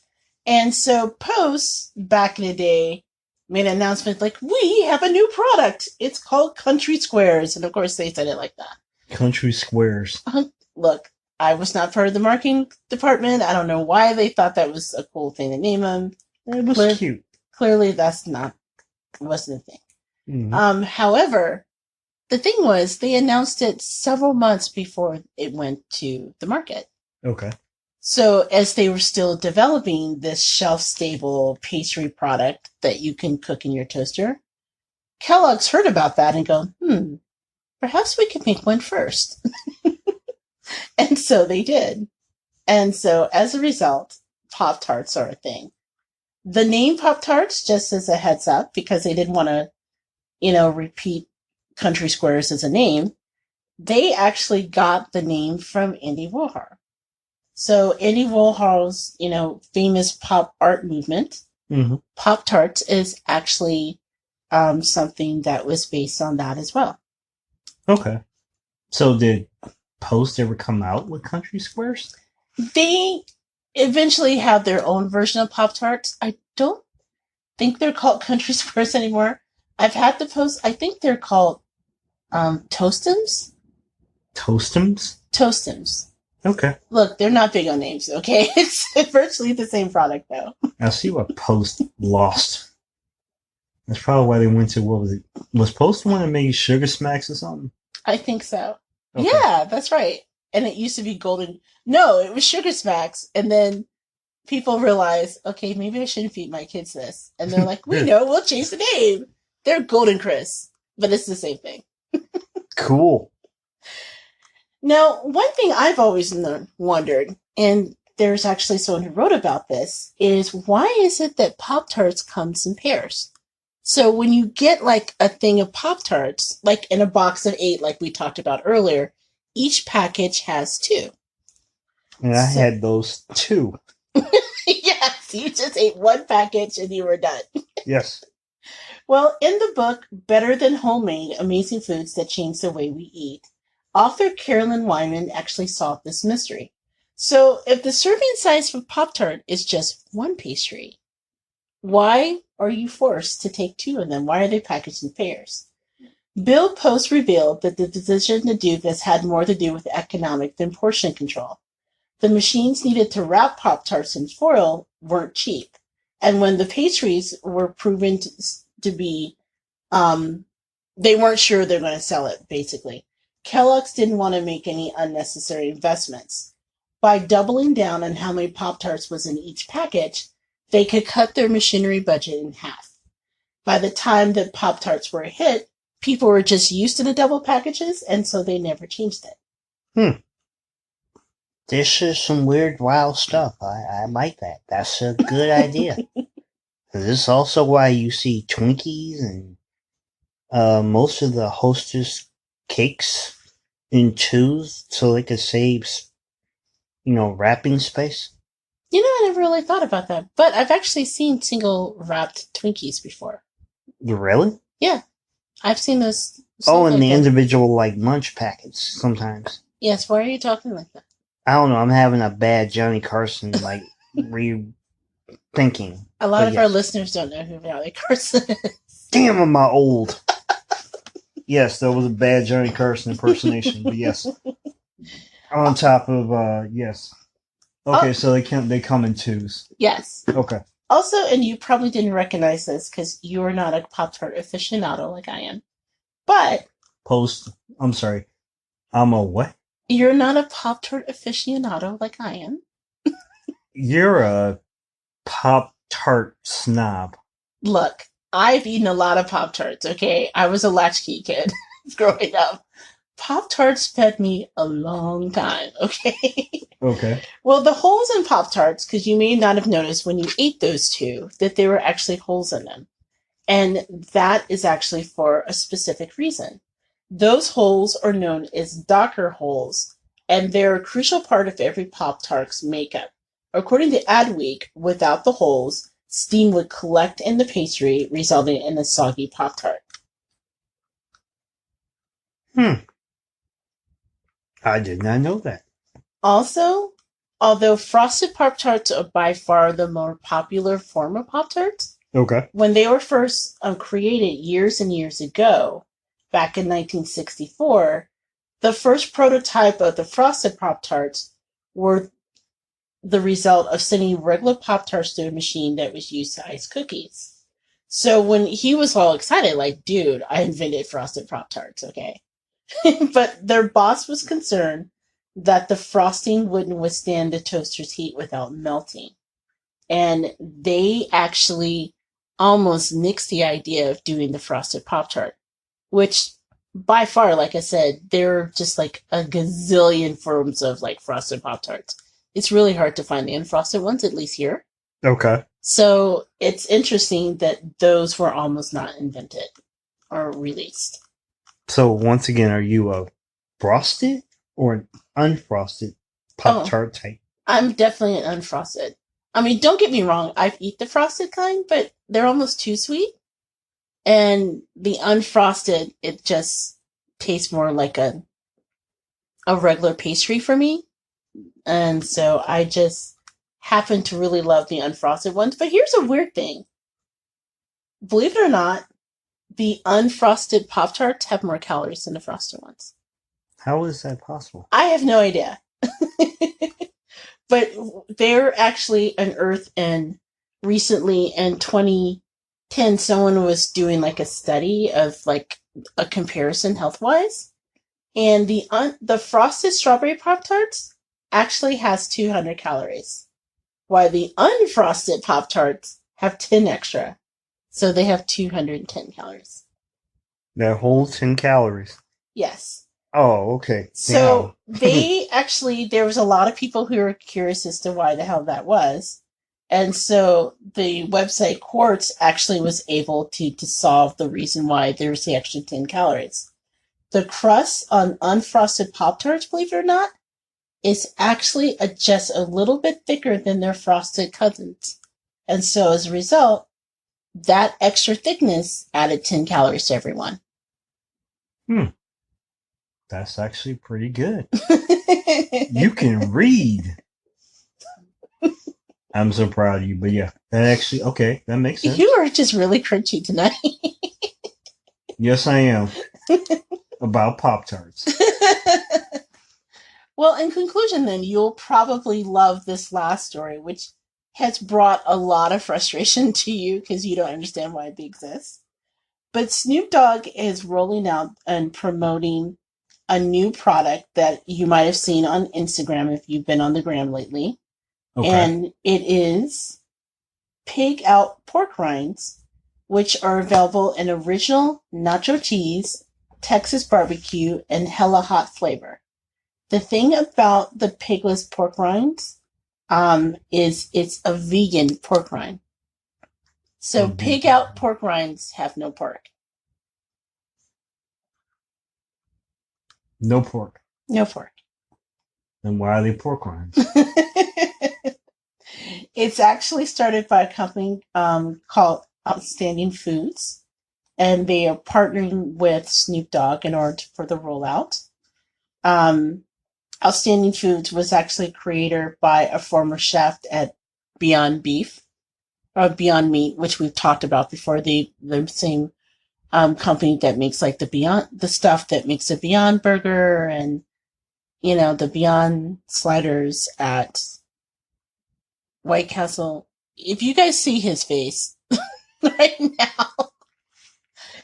[SPEAKER 1] And so Post, back in the day, made an announcement like, we have a new product. It's called Country Squares. And of course they said it like that. Country Squares. Look, I was not part of the marketing department. I don't know why they thought that was a cool thing to name them.
[SPEAKER 2] It was cute.
[SPEAKER 1] Clearly wasn't the thing. Mm-hmm. However, the thing was, they announced it several months before it went to the market.
[SPEAKER 2] Okay.
[SPEAKER 1] So as they were still developing this shelf-stable pastry product that you can cook in your toaster, Kellogg's heard about that and go, perhaps we could make one first. And so they did. And so as a result, Pop-Tarts are a thing. The name Pop-Tarts, just as a heads up, because they didn't want to, repeat Country Squares as a name, they actually got the name from Andy Warhol. So Andy Warhol's, famous pop art movement, Pop-Tarts is actually something that was based on that as well.
[SPEAKER 2] Okay. So did Post ever come out with Country Squares?
[SPEAKER 1] They eventually have their own version of Pop-Tarts. I don't think they're called Country Squares anymore. I've had the Post. I think they're called Toastums.
[SPEAKER 2] Toastums?
[SPEAKER 1] Toastums.
[SPEAKER 2] Okay.
[SPEAKER 1] Look, they're not big on names, okay? It's virtually the same product, though.
[SPEAKER 2] I see what Post lost. That's probably why they went to, what was it? Was Post the one that made Sugar Smacks or something?
[SPEAKER 1] I think so.
[SPEAKER 2] Okay.
[SPEAKER 1] Yeah, that's right. And it used to be Golden. No, it was Sugar Smacks. And then people realized, okay, maybe I shouldn't feed my kids this. And they're like, we know, we'll change the name. They're Golden Crisp, but it's the same thing.
[SPEAKER 2] Cool.
[SPEAKER 1] Now, one thing I've always wondered, and there's actually someone who wrote about this, is why is it that Pop-Tarts comes in pairs? So when you get like a thing of Pop-Tarts, like in a box of 8, like we talked about earlier, each package has 2.
[SPEAKER 2] And I had those 2.
[SPEAKER 1] Yes, you just ate 1 package and you were done.
[SPEAKER 2] Yes.
[SPEAKER 1] Well, in the book, Better Than Homemade, Amazing Foods That Change the Way We Eat, author Carolyn Wyman actually solved this mystery. So if the serving size for Pop-Tart is just 1 pastry, why are you forced to take 2 of them? Why are they packaged in pairs? Bill Post revealed that the decision to do this had more to do with economic than portion control. The machines needed to wrap Pop-Tarts in foil weren't cheap. And when the pastries were proven to be, they weren't sure they're going to sell it, basically. Kellogg's didn't want to make any unnecessary investments. By doubling down on how many Pop-Tarts was in each package, they could cut their machinery budget in half. By the time that Pop-Tarts were a hit, people were just used to the double packages, and so they never changed it.
[SPEAKER 3] This is some weird, wild stuff. I like that. That's a good idea. This is also why you see Twinkies and most of the Hostess cakes in 2s so they could save, wrapping space.
[SPEAKER 1] I never really thought about that. But I've actually seen single-wrapped Twinkies before.
[SPEAKER 2] Really?
[SPEAKER 1] Yeah. I've seen those.
[SPEAKER 3] Oh, and the individual, munch packets sometimes.
[SPEAKER 1] Yes, why are you talking like that?
[SPEAKER 3] I don't know. I'm having a bad Johnny Carson, rethinking.
[SPEAKER 1] A lot of our listeners don't know who Johnny Carson is.
[SPEAKER 2] Damn, am I old? Yes, that was a bad Johnny Carson impersonation, but yes. On top of, yes. Okay, so they come in 2s.
[SPEAKER 1] Yes.
[SPEAKER 2] Okay.
[SPEAKER 1] Also, and you probably didn't recognize this because you're not a Pop-Tart aficionado like I am, but...
[SPEAKER 2] I'm a what?
[SPEAKER 1] You're not a Pop-Tart aficionado like I am.
[SPEAKER 2] You're a Pop-Tart snob.
[SPEAKER 1] Look, I've eaten a lot of Pop-Tarts, okay? I was a latchkey kid growing up. Pop-Tarts fed me a long time, okay?
[SPEAKER 2] Okay.
[SPEAKER 1] Well, the holes in Pop-Tarts, because you may not have noticed when you ate those 2, that there were actually holes in them. And that is actually for a specific reason. Those holes are known as Docker holes, and they're a crucial part of every Pop-Tart's makeup. According to Adweek, without the holes, steam would collect in the pastry, resulting in a soggy Pop-Tart.
[SPEAKER 2] I did not know that.
[SPEAKER 1] Also, although frosted Pop-Tarts are by far the more popular form of Pop-Tarts,
[SPEAKER 2] Okay.
[SPEAKER 1] when they were first created years and years ago, back in 1964, the first prototype of the frosted Pop-Tarts were the result of sending regular Pop-Tarts through a machine that was used to ice cookies. So when he was all excited, like, dude, I invented frosted Pop-Tarts, okay? But their boss was concerned that the frosting wouldn't withstand the toaster's heat without melting. And they actually almost nixed the idea of doing the frosted Pop-Tart, which by far, like I said, there are just like a gazillion forms of like frosted Pop-Tarts. It's really hard to find the unfrosted ones, at least here.
[SPEAKER 2] Okay.
[SPEAKER 1] So it's interesting that those were almost not invented or released.
[SPEAKER 2] So once again, are you a frosted or an unfrosted Pop-Tart type?
[SPEAKER 1] I'm definitely an unfrosted. I mean, don't get me wrong, I've eaten the frosted kind, but they're almost too sweet. And the unfrosted, it just tastes more like a regular pastry for me. And so I just happen to really love the unfrosted ones. But here's a weird thing. Believe it or not, the unfrosted Pop-Tarts have more calories than the frosted ones.
[SPEAKER 2] How is that possible?
[SPEAKER 1] I have no idea. But they're actually unearthed, and recently in 2010, someone was doing like a study of like a comparison health-wise. And the frosted strawberry Pop-Tarts actually has 200 calories, while the unfrosted Pop-Tarts have 10 extra. So they have 210 calories.
[SPEAKER 2] That whole 10 calories.
[SPEAKER 1] Yes.
[SPEAKER 2] Oh, okay.
[SPEAKER 1] So they actually, there was a lot of people who were curious as to why the hell that was. And so the website Quartz actually was able to solve the reason why there's the extra 10 calories. The crust on unfrosted Pop-Tarts, believe it or not, is actually just a little bit thicker than their frosted cousins. And so as a result, that extra thickness added 10 calories to everyone.
[SPEAKER 2] That's actually pretty good. You can read. I'm so proud of you, but yeah, that actually, okay, that makes sense.
[SPEAKER 1] You are just really crunchy tonight.
[SPEAKER 2] Yes, I am. About Pop-Tarts.
[SPEAKER 1] Well, in conclusion then, you'll probably love this last story, which has brought a lot of frustration to you because you don't understand why it exists. But Snoop Dogg is rolling out and promoting a new product that you might have seen on Instagram if you've been on the gram lately. Okay. And it is Pig Out Pork Rinds, which are available in original nacho cheese, Texas barbecue, and hella hot flavor. The thing about the Piggy-less Pork Rinds is it's a vegan pork rind. So Pig Out Pork Rinds have no pork.
[SPEAKER 2] No pork.
[SPEAKER 1] No pork.
[SPEAKER 2] Then why are they pork rinds?
[SPEAKER 1] It's actually started by a company called Outstanding Foods, and they are partnering with Snoop Dogg in order for the rollout. Outstanding Foods was actually created by a former chef at Beyond Beef, or Beyond Meat, which we've talked about before. The same company that makes like the stuff that makes the Beyond Burger and, you know, the Beyond sliders at White Castle. If you guys see his face right now,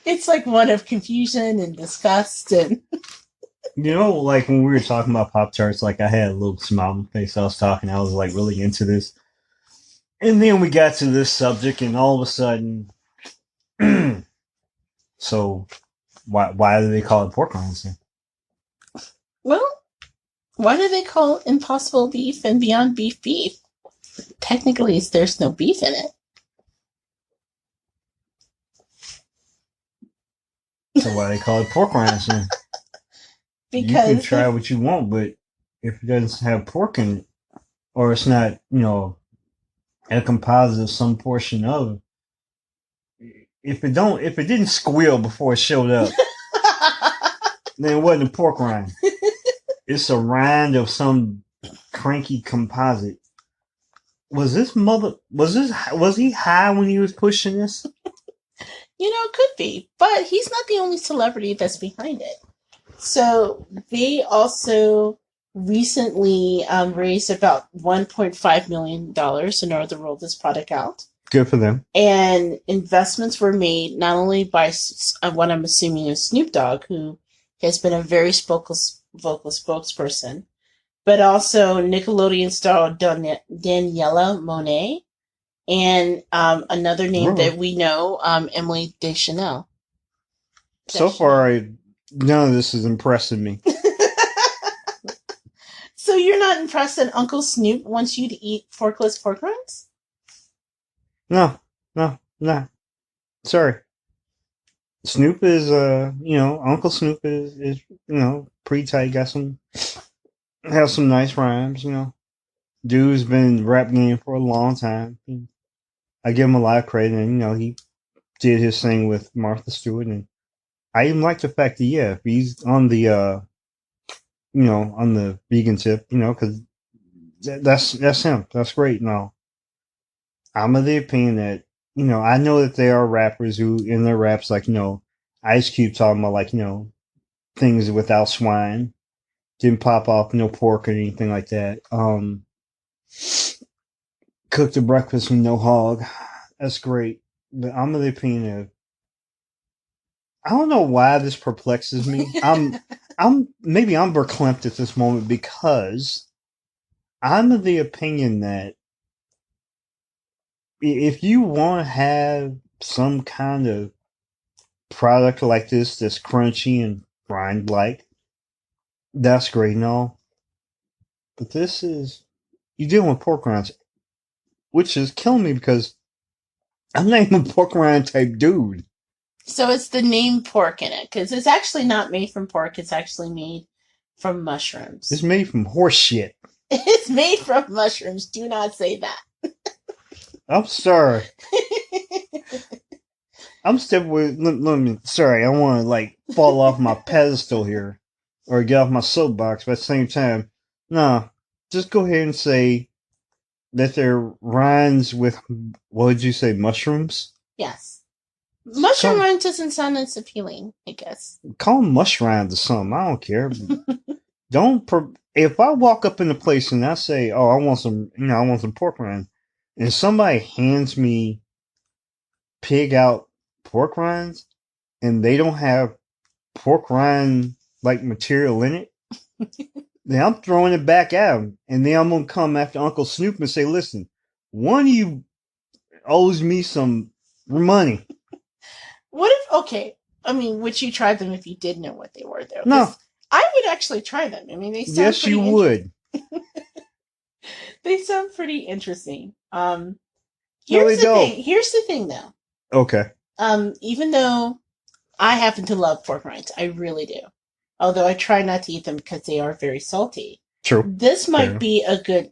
[SPEAKER 1] it's like one of confusion and disgust and...
[SPEAKER 2] You know, like when we were talking about Pop-Tarts, like I had a little smile on my face. I was like really into this. And then we got to this subject and all of a sudden, so why do they call it pork rinds then?
[SPEAKER 1] Well, why do they call Impossible Beef and Beyond Beef beef? Technically, there's no beef in it.
[SPEAKER 2] So why they call it pork rinds then?
[SPEAKER 1] Because
[SPEAKER 2] you can try what you want, but if it doesn't have pork in it, or it's not, you know, a composite of some portion of it, if it didn't squeal before it showed up, then it wasn't a pork rind. It's a rind of some cranky composite. Was he high when he was pushing this?
[SPEAKER 1] You know, it could be, but he's not the only celebrity that's behind it. So they also recently raised about $1.5 million in order to roll this product out.
[SPEAKER 2] Good for them.
[SPEAKER 1] And investments were made not only by what I'm assuming is Snoop Dogg, who has been a very vocal spokesperson, but also Nickelodeon star Daniela Monet, and another name
[SPEAKER 2] Really?
[SPEAKER 1] that we know, Emily Deschanel.
[SPEAKER 2] So far, none of this is impressing me.
[SPEAKER 1] So you're not impressed that Uncle Snoop wants you to eat forkless pork rinds?
[SPEAKER 2] No. Sorry. Snoop is, Uncle Snoop is, pretty tight. Has some nice rhymes, Dude's been rap game for a long time. I give him a lot of credit, and, he did his thing with Martha Stewart, and I even like the fact that, if he's on the, on the vegan tip, because that's him. That's great. No, I'm of the opinion that, I know that there are rappers who in their raps, like, Ice Cube talking about, like, things without swine, didn't pop off no pork or anything like that. Cooked a breakfast with no hog. That's great. But I'm of the opinion of, I don't know why this perplexes me. Maybe I'm verklempt at this moment because I'm of the opinion that if you want to have some kind of product like this that's crunchy and rind like, that's great and all. But this is, you're dealing with pork rinds, which is killing me because I'm not even a pork rind type dude.
[SPEAKER 1] So it's the name pork in it, because it's actually not made from pork. It's actually made from mushrooms.
[SPEAKER 2] It's made from horse shit.
[SPEAKER 1] It's made from mushrooms. Do not say that.
[SPEAKER 2] I'm sorry. I'm stepping with. Let me. Sorry, I want to like fall off my pedestal here, or get off my soapbox. But at the same time, no. Just go ahead and say that they're rinds with. What would you say? Mushrooms?
[SPEAKER 1] Yes. Mushroom rind doesn't sound as appealing, I guess.
[SPEAKER 2] Call them mush rinds or something. I don't care. If I walk up in a place and I say, "Oh, I want some pork rind," and somebody hands me pig out pork rinds, and they don't have pork rind like material in it, then I'm throwing it back at them, and then I'm gonna come after Uncle Snoop and say, "Listen, one of you owes me some money."
[SPEAKER 1] What if? Okay, I mean, would you try them if you did know what they were, though?
[SPEAKER 2] No.
[SPEAKER 1] I would actually try them. I mean, they sound
[SPEAKER 2] yes, you would.
[SPEAKER 1] They sound pretty interesting.
[SPEAKER 2] No,
[SPEAKER 1] Here's
[SPEAKER 2] they
[SPEAKER 1] the
[SPEAKER 2] don't.
[SPEAKER 1] thing. Here's the thing, though.
[SPEAKER 2] Okay.
[SPEAKER 1] Even though I happen to love pork rinds, I really do. Although I try not to eat them because they are very salty.
[SPEAKER 2] True.
[SPEAKER 1] This might be a good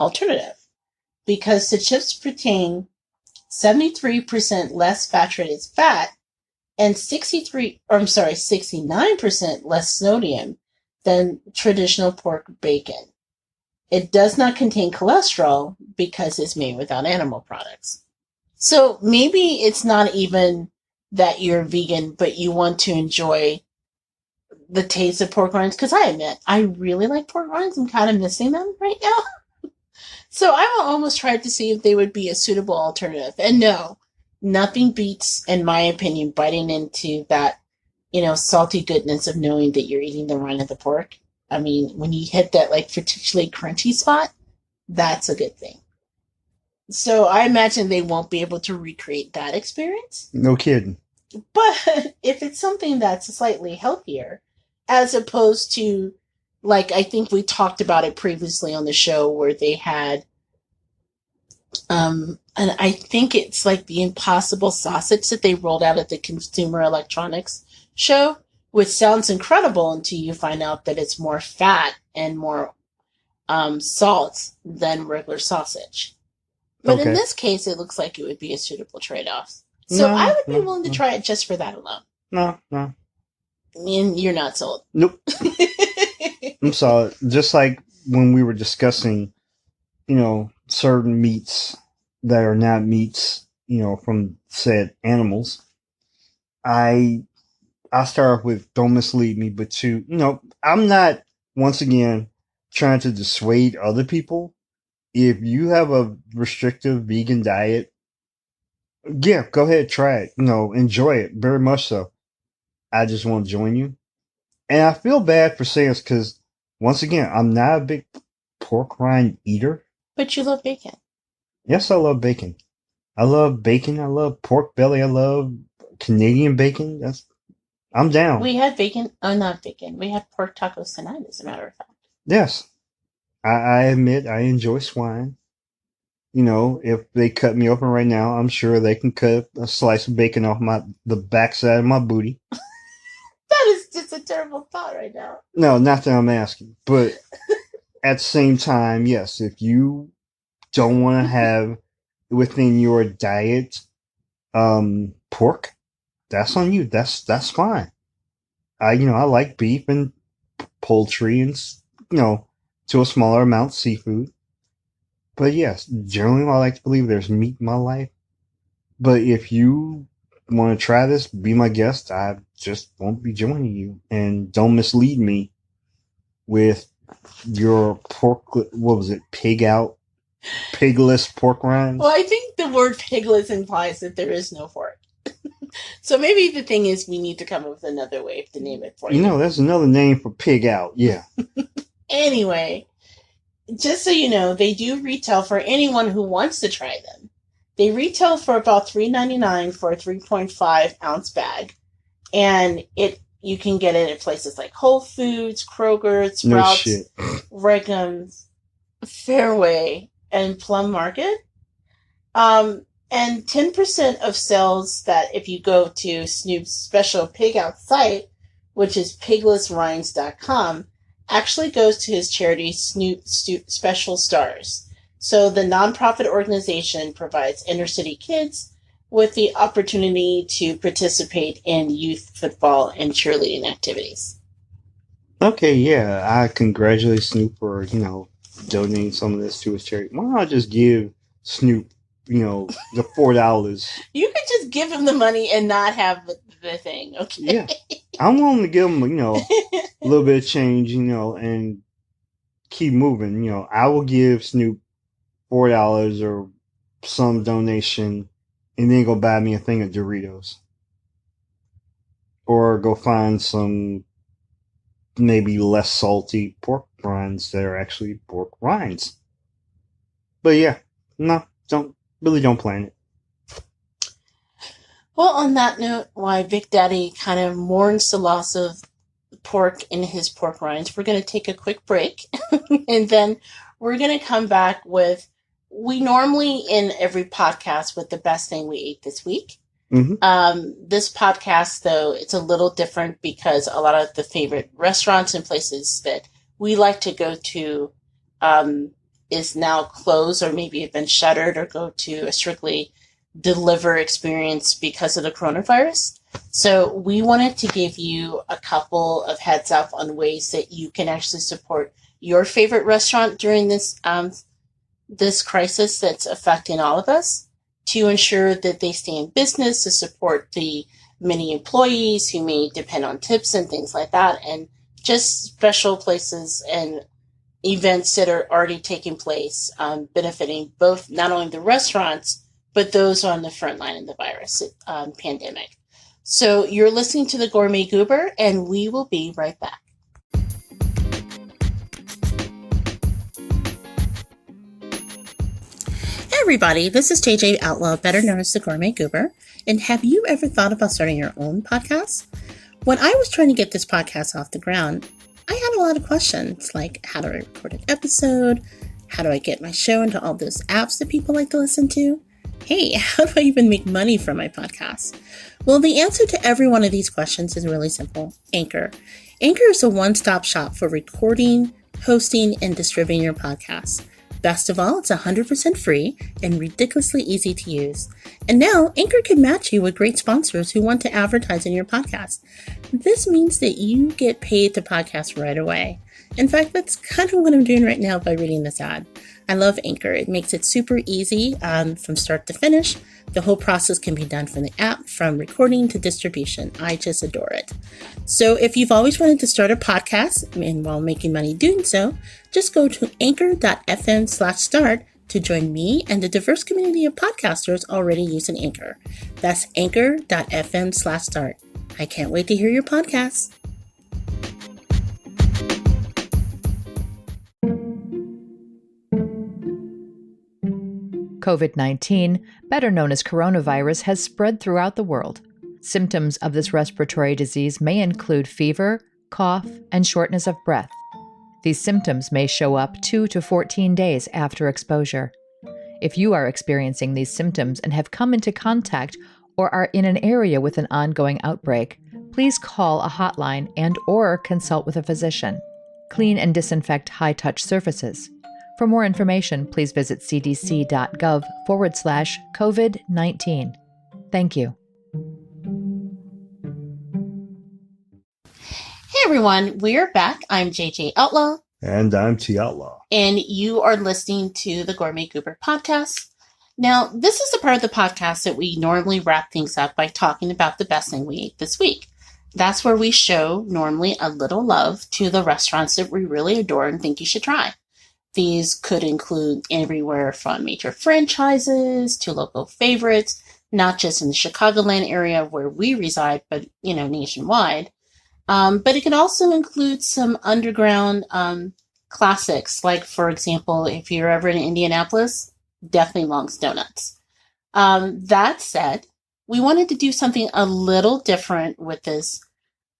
[SPEAKER 1] alternative because the chips contain 73% less saturated fat and 69% less sodium than traditional pork bacon. It does not contain cholesterol because it's made without animal products. So maybe it's not even that you're vegan, but you want to enjoy the taste of pork rinds. Because I admit, I really like pork rinds. I'm kind of missing them right now. So I will almost try to see if they would be a suitable alternative. And no, nothing beats, in my opinion, biting into that, salty goodness of knowing that you're eating the rind of the pork. I mean, when you hit that like particularly crunchy spot, that's a good thing. So I imagine they won't be able to recreate that experience.
[SPEAKER 2] No kidding.
[SPEAKER 1] But if it's something that's slightly healthier, as opposed to, like, I think we talked about it previously on the show where they had, and I think it's like the Impossible Sausage that they rolled out at the Consumer Electronics show, which sounds incredible until you find out that it's more fat and more salt than regular sausage. But in this case, it looks like it would be a suitable trade-off. So I would be willing to try it just for that alone.
[SPEAKER 2] No.
[SPEAKER 1] I mean, you're not sold.
[SPEAKER 2] Nope. I'm sorry. Just like when we were discussing, certain meats that are not meats, from said animals, I start off with don't mislead me, but I'm not, once again, trying to dissuade other people. If you have a restrictive vegan diet, yeah, go ahead, try it. Enjoy it very much so. I just want to join you. And I feel bad for saying this because Once again, I'm not a big pork rind eater.
[SPEAKER 1] But you love bacon.
[SPEAKER 2] Yes, I love bacon. I love bacon. I love pork belly. I love Canadian bacon. I'm down.
[SPEAKER 1] We had bacon. Oh, not bacon. We had pork tacos tonight, as a matter of fact.
[SPEAKER 2] Yes. I admit I enjoy swine. You know, if they cut me open right now, I'm sure they can cut a slice of bacon off the backside of my booty.
[SPEAKER 1] That is just a terrible thought right now.
[SPEAKER 2] No, not that I'm asking. But at the same time, yes, if you don't want to have within your diet pork, that's on you. That's fine. I like beef and poultry and to a smaller amount seafood. But yes, generally I like to believe there's meat in my life. But if you want to try this, be my guest. I just won't be joining you. And don't mislead me with your pork, what was it, Piggy-less Pork Rinds?
[SPEAKER 1] Well, I think the word pigless implies that there is no pork. So maybe the thing is we need to come up with another way to name it for you.
[SPEAKER 2] You know, that's another name for pig out, yeah.
[SPEAKER 1] Anyway, just so you know, they do retail for anyone who wants to try them. They retail for about $3.99 for a 3.5 ounce bag. And you can get it at places like Whole Foods, Kroger, Sprouts, Regums, Fairway, and Plum Market. And 10% of sales that if you go to Snoop's special pig out site, which is piglessrinds.com, actually goes to his charity Snoop Special Stars. So the nonprofit organization provides inner city kids with the opportunity to participate in youth football and cheerleading activities.
[SPEAKER 2] Okay, yeah, I congratulate Snoop for, donating some of this to his charity. Why not just give Snoop, the $4?
[SPEAKER 1] You could just give him the money and not have the thing, okay?
[SPEAKER 2] Yeah. I'm willing to give him, a little bit of change, and keep moving. I will give Snoop $4 or some donation and then go buy me a thing of Doritos. Or go find some maybe less salty pork rinds that are actually pork rinds. But yeah, no, don't plan it.
[SPEAKER 1] Well, on that note, why Big Daddy kind of mourns the loss of pork in his pork rinds, we're going to take a quick break. And then we're going to come back with, we normally in every podcast with the best thing we ate this week.
[SPEAKER 2] Mm-hmm.
[SPEAKER 1] This podcast, though, it's a little different because a lot of the favorite restaurants and places that we like to go to is now closed or maybe have been shuttered or go to a strictly deliver experience because of the coronavirus. So we wanted to give you a couple of heads up on ways that you can actually support your favorite restaurant during this this crisis that's affecting all of us, to ensure that they stay in business, to support the many employees who may depend on tips and things like that, and just special places and events that are already taking place, benefiting both not only the restaurants, but those on the front line of the virus pandemic. So you're listening to the Gourmet Goober, and we will be right back. Hey everybody, this is JJ Outlaw, better known as the Gourmet Goober. And have you ever thought about starting your own podcast? When I was trying to get this podcast off the ground, I had a lot of questions, like how do I record an episode? How do I get my show into all those apps that people like to listen to? Hey, how do I even make money from my podcast? Well, the answer to every one of these questions is really simple. Anchor. Anchor is a one-stop shop for recording, hosting, and distributing your podcast. Best of all, it's 100% free and ridiculously easy to use. And now, Anchor can match you with great sponsors who want to advertise in your podcast. This means that you get paid to podcast right away. In fact, that's kind of what I'm doing right now by reading this ad. I love Anchor. It makes it super easy from start to finish. The whole process can be done from the app, from recording to distribution. I just adore it. So if you've always wanted to start a podcast and while making money doing so, just go to anchor.fm/start to join me and the diverse community of podcasters already using Anchor. That's anchor.fm/start. I can't wait to hear your podcast.
[SPEAKER 4] COVID-19, better known as coronavirus, has spread throughout the world. Symptoms of this respiratory disease may include fever, cough, and shortness of breath. These symptoms may show up 2 to 14 days after exposure. If you are experiencing these symptoms and have come into contact or are in an area with an ongoing outbreak, please call a hotline and/or consult with a physician. Clean and disinfect high-touch surfaces. For more information, please visit cdc.gov/COVID-19. Thank you.
[SPEAKER 1] Hey everyone, we're back. I'm JJ Outlaw.
[SPEAKER 2] And I'm T Outlaw.
[SPEAKER 1] And you are listening to the Gourmet Goober podcast. Now, this is the part of the podcast that we normally wrap things up by talking about the best thing we ate this week. That's where we show normally a little love to the restaurants that we really adore and think you should try. These could include everywhere from major franchises to local favorites, not just in the Chicagoland area where we reside, but, nationwide. But it can also include some underground classics, like, for example, if you're ever in Indianapolis, definitely Long's Donuts. That said, we wanted to do something a little different with this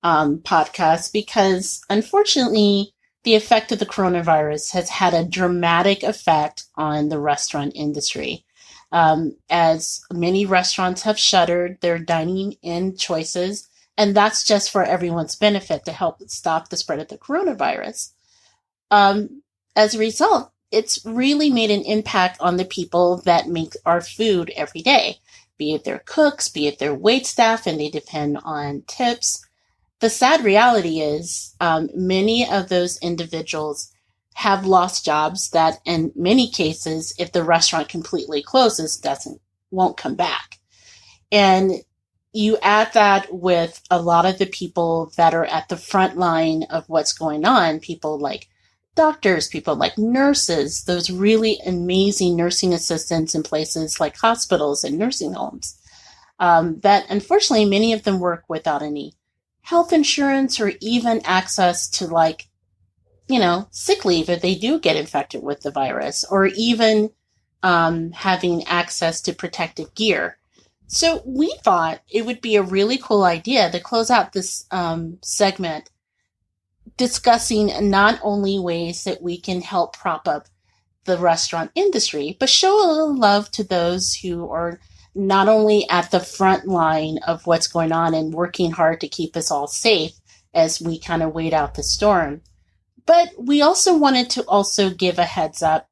[SPEAKER 1] podcast because, unfortunately, the effect of the coronavirus has had a dramatic effect on the restaurant industry. As many restaurants have shuttered their dining in choices, and that's just for everyone's benefit to help stop the spread of the coronavirus. As a result, it's really made an impact on the people that make our food every day, be it their cooks, be it their waitstaff, and they depend on tips. The sad reality is many of those individuals have lost jobs that, in many cases, if the restaurant completely closes, won't come back. And you add that with a lot of the people that are at the front line of what's going on, people like doctors, people like nurses, those really amazing nursing assistants in places like hospitals and nursing homes, that unfortunately many of them work without any health insurance or even access to sick leave if they do get infected with the virus, or even having access to protective gear. So we thought it would be a really cool idea to close out this segment discussing not only ways that we can help prop up the restaurant industry, but show a little love to those who are not only at the front line of what's going on and working hard to keep us all safe as we kind of wait out the storm. But we also wanted to also give a heads up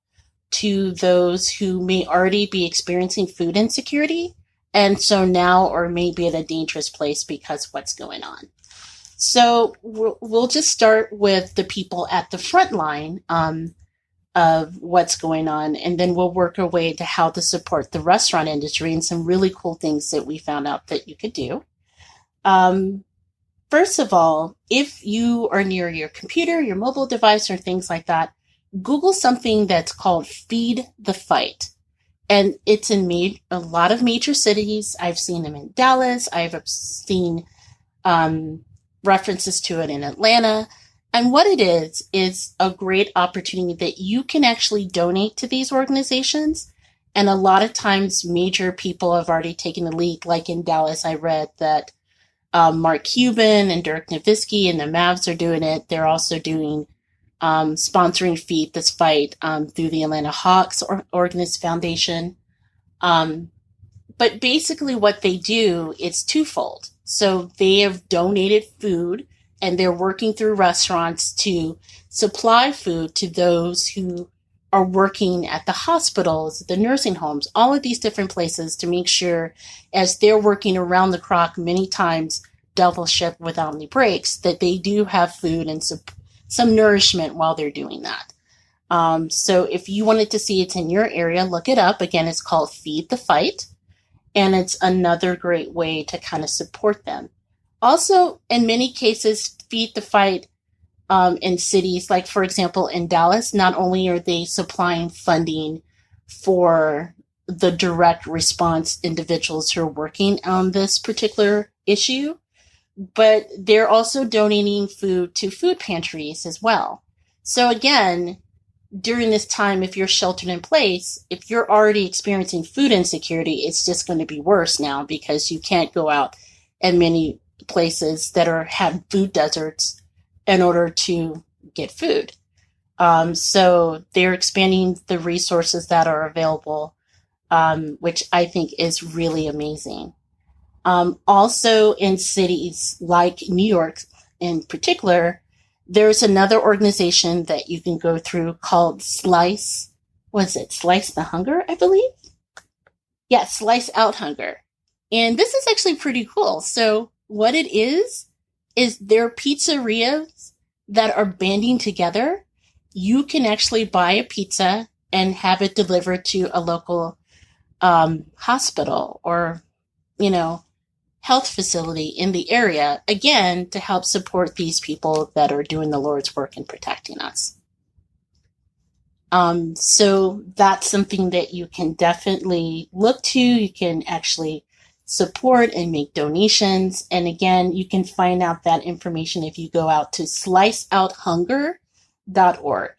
[SPEAKER 1] to those who may already be experiencing food insecurity and so now or may be at a dangerous place because of what's going on. So we'll just start with the people at the front line of what's going on, and then we'll work our way to how to support the restaurant industry and some really cool things that we found out that you could do. First of all, if you are near your computer, your mobile device, or things like that, Google something that's called Feed the Fight. And it's in a lot of major cities. I've seen them in Dallas. I've seen references to it in Atlanta. And what it is a great opportunity that you can actually donate to these organizations. And a lot of times major people have already taken the lead. Like in Dallas, I read that Mark Cuban and Dirk Nowitzki and the Mavs are doing it. They're also doing sponsoring Feed This Fight through the Atlanta Hawks Organist Foundation. But basically what they do is twofold. So they have donated food and they're working through restaurants to supply food to those who are working at the hospitals, the nursing homes, all of these different places to make sure as they're working around the clock, many times double shift without any breaks, that they do have food and some nourishment while they're doing that. So if you wanted to see it's in your area, look it up. Again, it's called Feed the Fight. And it's another great way to kind of support them. Also, in many cases, Feed the Fight in cities, like, for example, in Dallas, not only are they supplying funding for the direct response individuals who are working on this particular issue, but they're also donating food to food pantries as well. So again, during this time, if you're sheltered in place, if you're already experiencing food insecurity, it's just going to be worse now because you can't go out in many places that have food deserts in order to get food. So they're expanding the resources that are available, which I think is really amazing. Also in cities like New York in particular, there's another organization that you can go through called Slice the Hunger, I believe? Yeah, Slice Out Hunger. And this is actually pretty cool. So what it is they're pizzerias that are banding together. You can actually buy a pizza and have it delivered to a local hospital or, health facility in the area, again, to help support these people that are doing the Lord's work and protecting us. So that's something that you can definitely look to. You can actually support and make donations. And again, you can find out that information if you go out to sliceouthunger.org.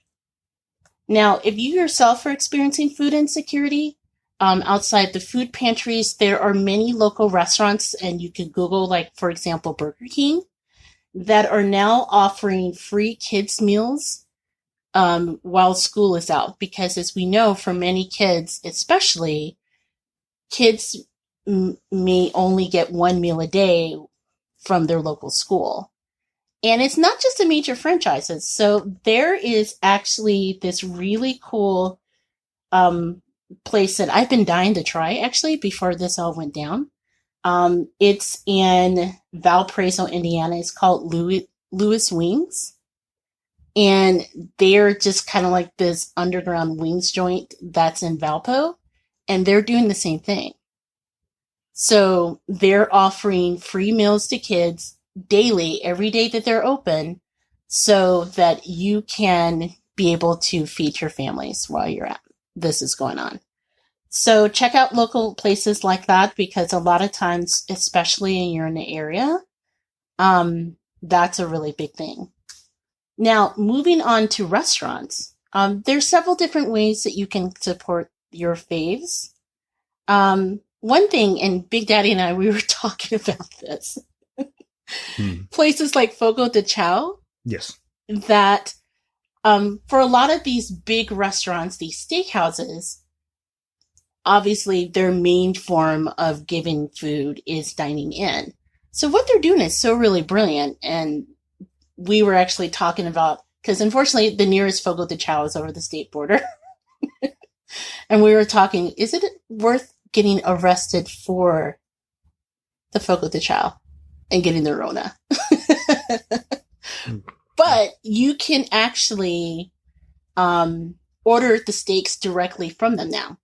[SPEAKER 1] Now, if you yourself are experiencing food insecurity, outside the food pantries, there are many local restaurants, and you can Google, like, for example, Burger King, that are now offering free kids' meals while school is out. Because as we know, for many kids, especially, kids may only get one meal a day from their local school. And it's not just the major franchises. So there is actually this really cool place that I've been dying to try, actually, before this all went down. It's in Valparaiso, Indiana. It's called Louis Wings. And they're just kind of like this underground wings joint that's in Valpo. And they're doing the same thing. So they're offering free meals to kids daily, every day that they're open, so that you can be able to feed your families while this is going on. So check out local places like that, because a lot of times, especially when you're in the area, that's a really big thing. Now, moving on to restaurants, there's several different ways that you can support your faves. One thing, and Big Daddy and I, we were talking about this. Places like Fogo de Chao.
[SPEAKER 2] Yes.
[SPEAKER 1] That for a lot of these big restaurants, these steakhouses, obviously their main form of giving food is dining in. So what they're doing is so really brilliant. And we were actually talking about, because unfortunately the nearest Fogo de Chao is over the state border. And we were talking, is it worth getting arrested for the Fogo de Chao and getting the Rona? But you can actually order the steaks directly from them now.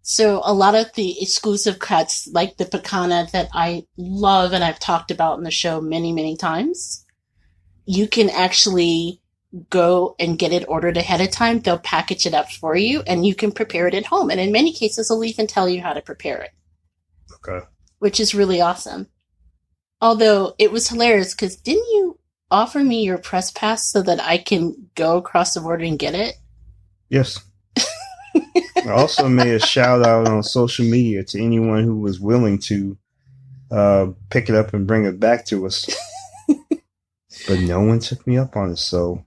[SPEAKER 1] So a lot of the exclusive cuts, like the picanha that I love and I've talked about in the show many, many times, you can actually go and get it ordered ahead of time. They'll package it up for you, and you can prepare it at home. And in many cases, they'll even tell you how to prepare it.
[SPEAKER 2] Okay.
[SPEAKER 1] Which is really awesome. Although it was hilarious, because didn't you offer me your press pass so that I can go across the border and get it?
[SPEAKER 2] Yes. I also made a shout out on social media to anyone who was willing to pick it up and bring it back to us. But no one took me up on it, so.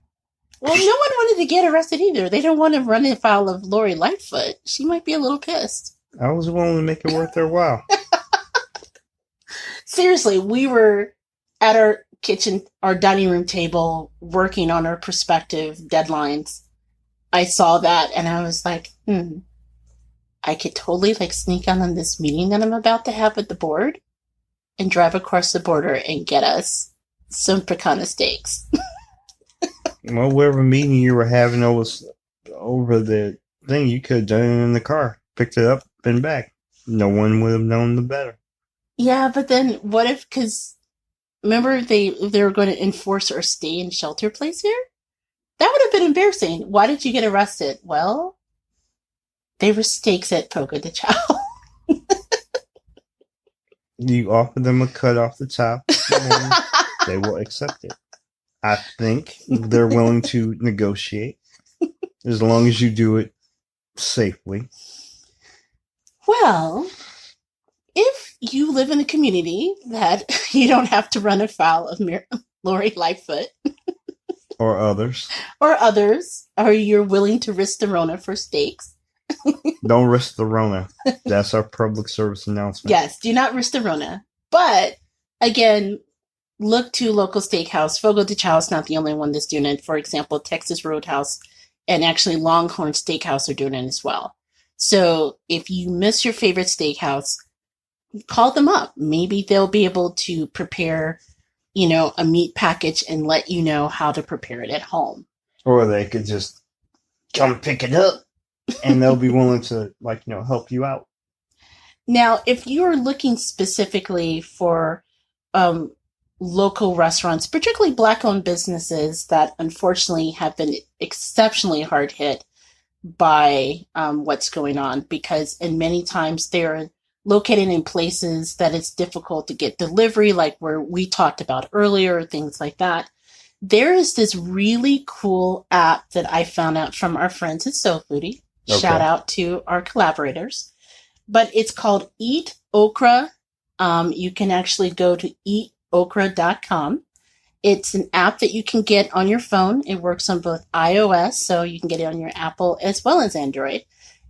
[SPEAKER 1] Well, no one wanted to get arrested either. They don't want to run afoul of Lori Lightfoot. She might be a little pissed.
[SPEAKER 2] I was willing to make it worth their while.
[SPEAKER 1] Seriously, we were at our dining room table, working on our prospective deadlines. I saw that and I was like, I could totally sneak on this meeting that I'm about to have with the board and drive across the border and get us some picanha steaks.
[SPEAKER 2] Well, whatever meeting you were having over the thing, you could have done it in the car, picked it up and back. No one would have known the better.
[SPEAKER 1] Yeah, but then what if, because remember they were going to enforce our stay in shelter place here? That would have been embarrassing. Why did you get arrested? Well, they were steaks at Fogo de Chao.
[SPEAKER 2] You offer them a cut off the top, and they will accept it. I think they're willing to negotiate. as long as you do it safely.
[SPEAKER 1] Well, if you live in a community that you don't have to run afoul of Lori Lightfoot
[SPEAKER 2] Or others.
[SPEAKER 1] or you're willing to risk the Rona for steaks.
[SPEAKER 2] Don't risk the Rona. That's our public service announcement.
[SPEAKER 1] Yes, do not risk the Rona. But, again, look to local steakhouse. Fogo de Chao is not the only one that's doing it. For example, Texas Roadhouse and actually Longhorn Steakhouse are doing it as well. So if you miss your favorite steakhouse, call them up. Maybe they'll be able to prepare, a meat package and let you know how to prepare it at home.
[SPEAKER 2] Or they could just come pick it up and they'll be willing to, help you out.
[SPEAKER 1] Now, if you're looking specifically for local restaurants, particularly Black-owned businesses that unfortunately have been exceptionally hard hit by what's going on, because in many times they're located in places that it's difficult to get delivery, like where we talked about earlier, things like that. There is this really cool app that I found out from our friends at Soulphoodie. Okay. Shout out to our collaborators. But it's called EatOkra. You can actually go to EatOkra.com. It's an app that you can get on your phone. It works on both iOS, so you can get it on your Apple as well as Android.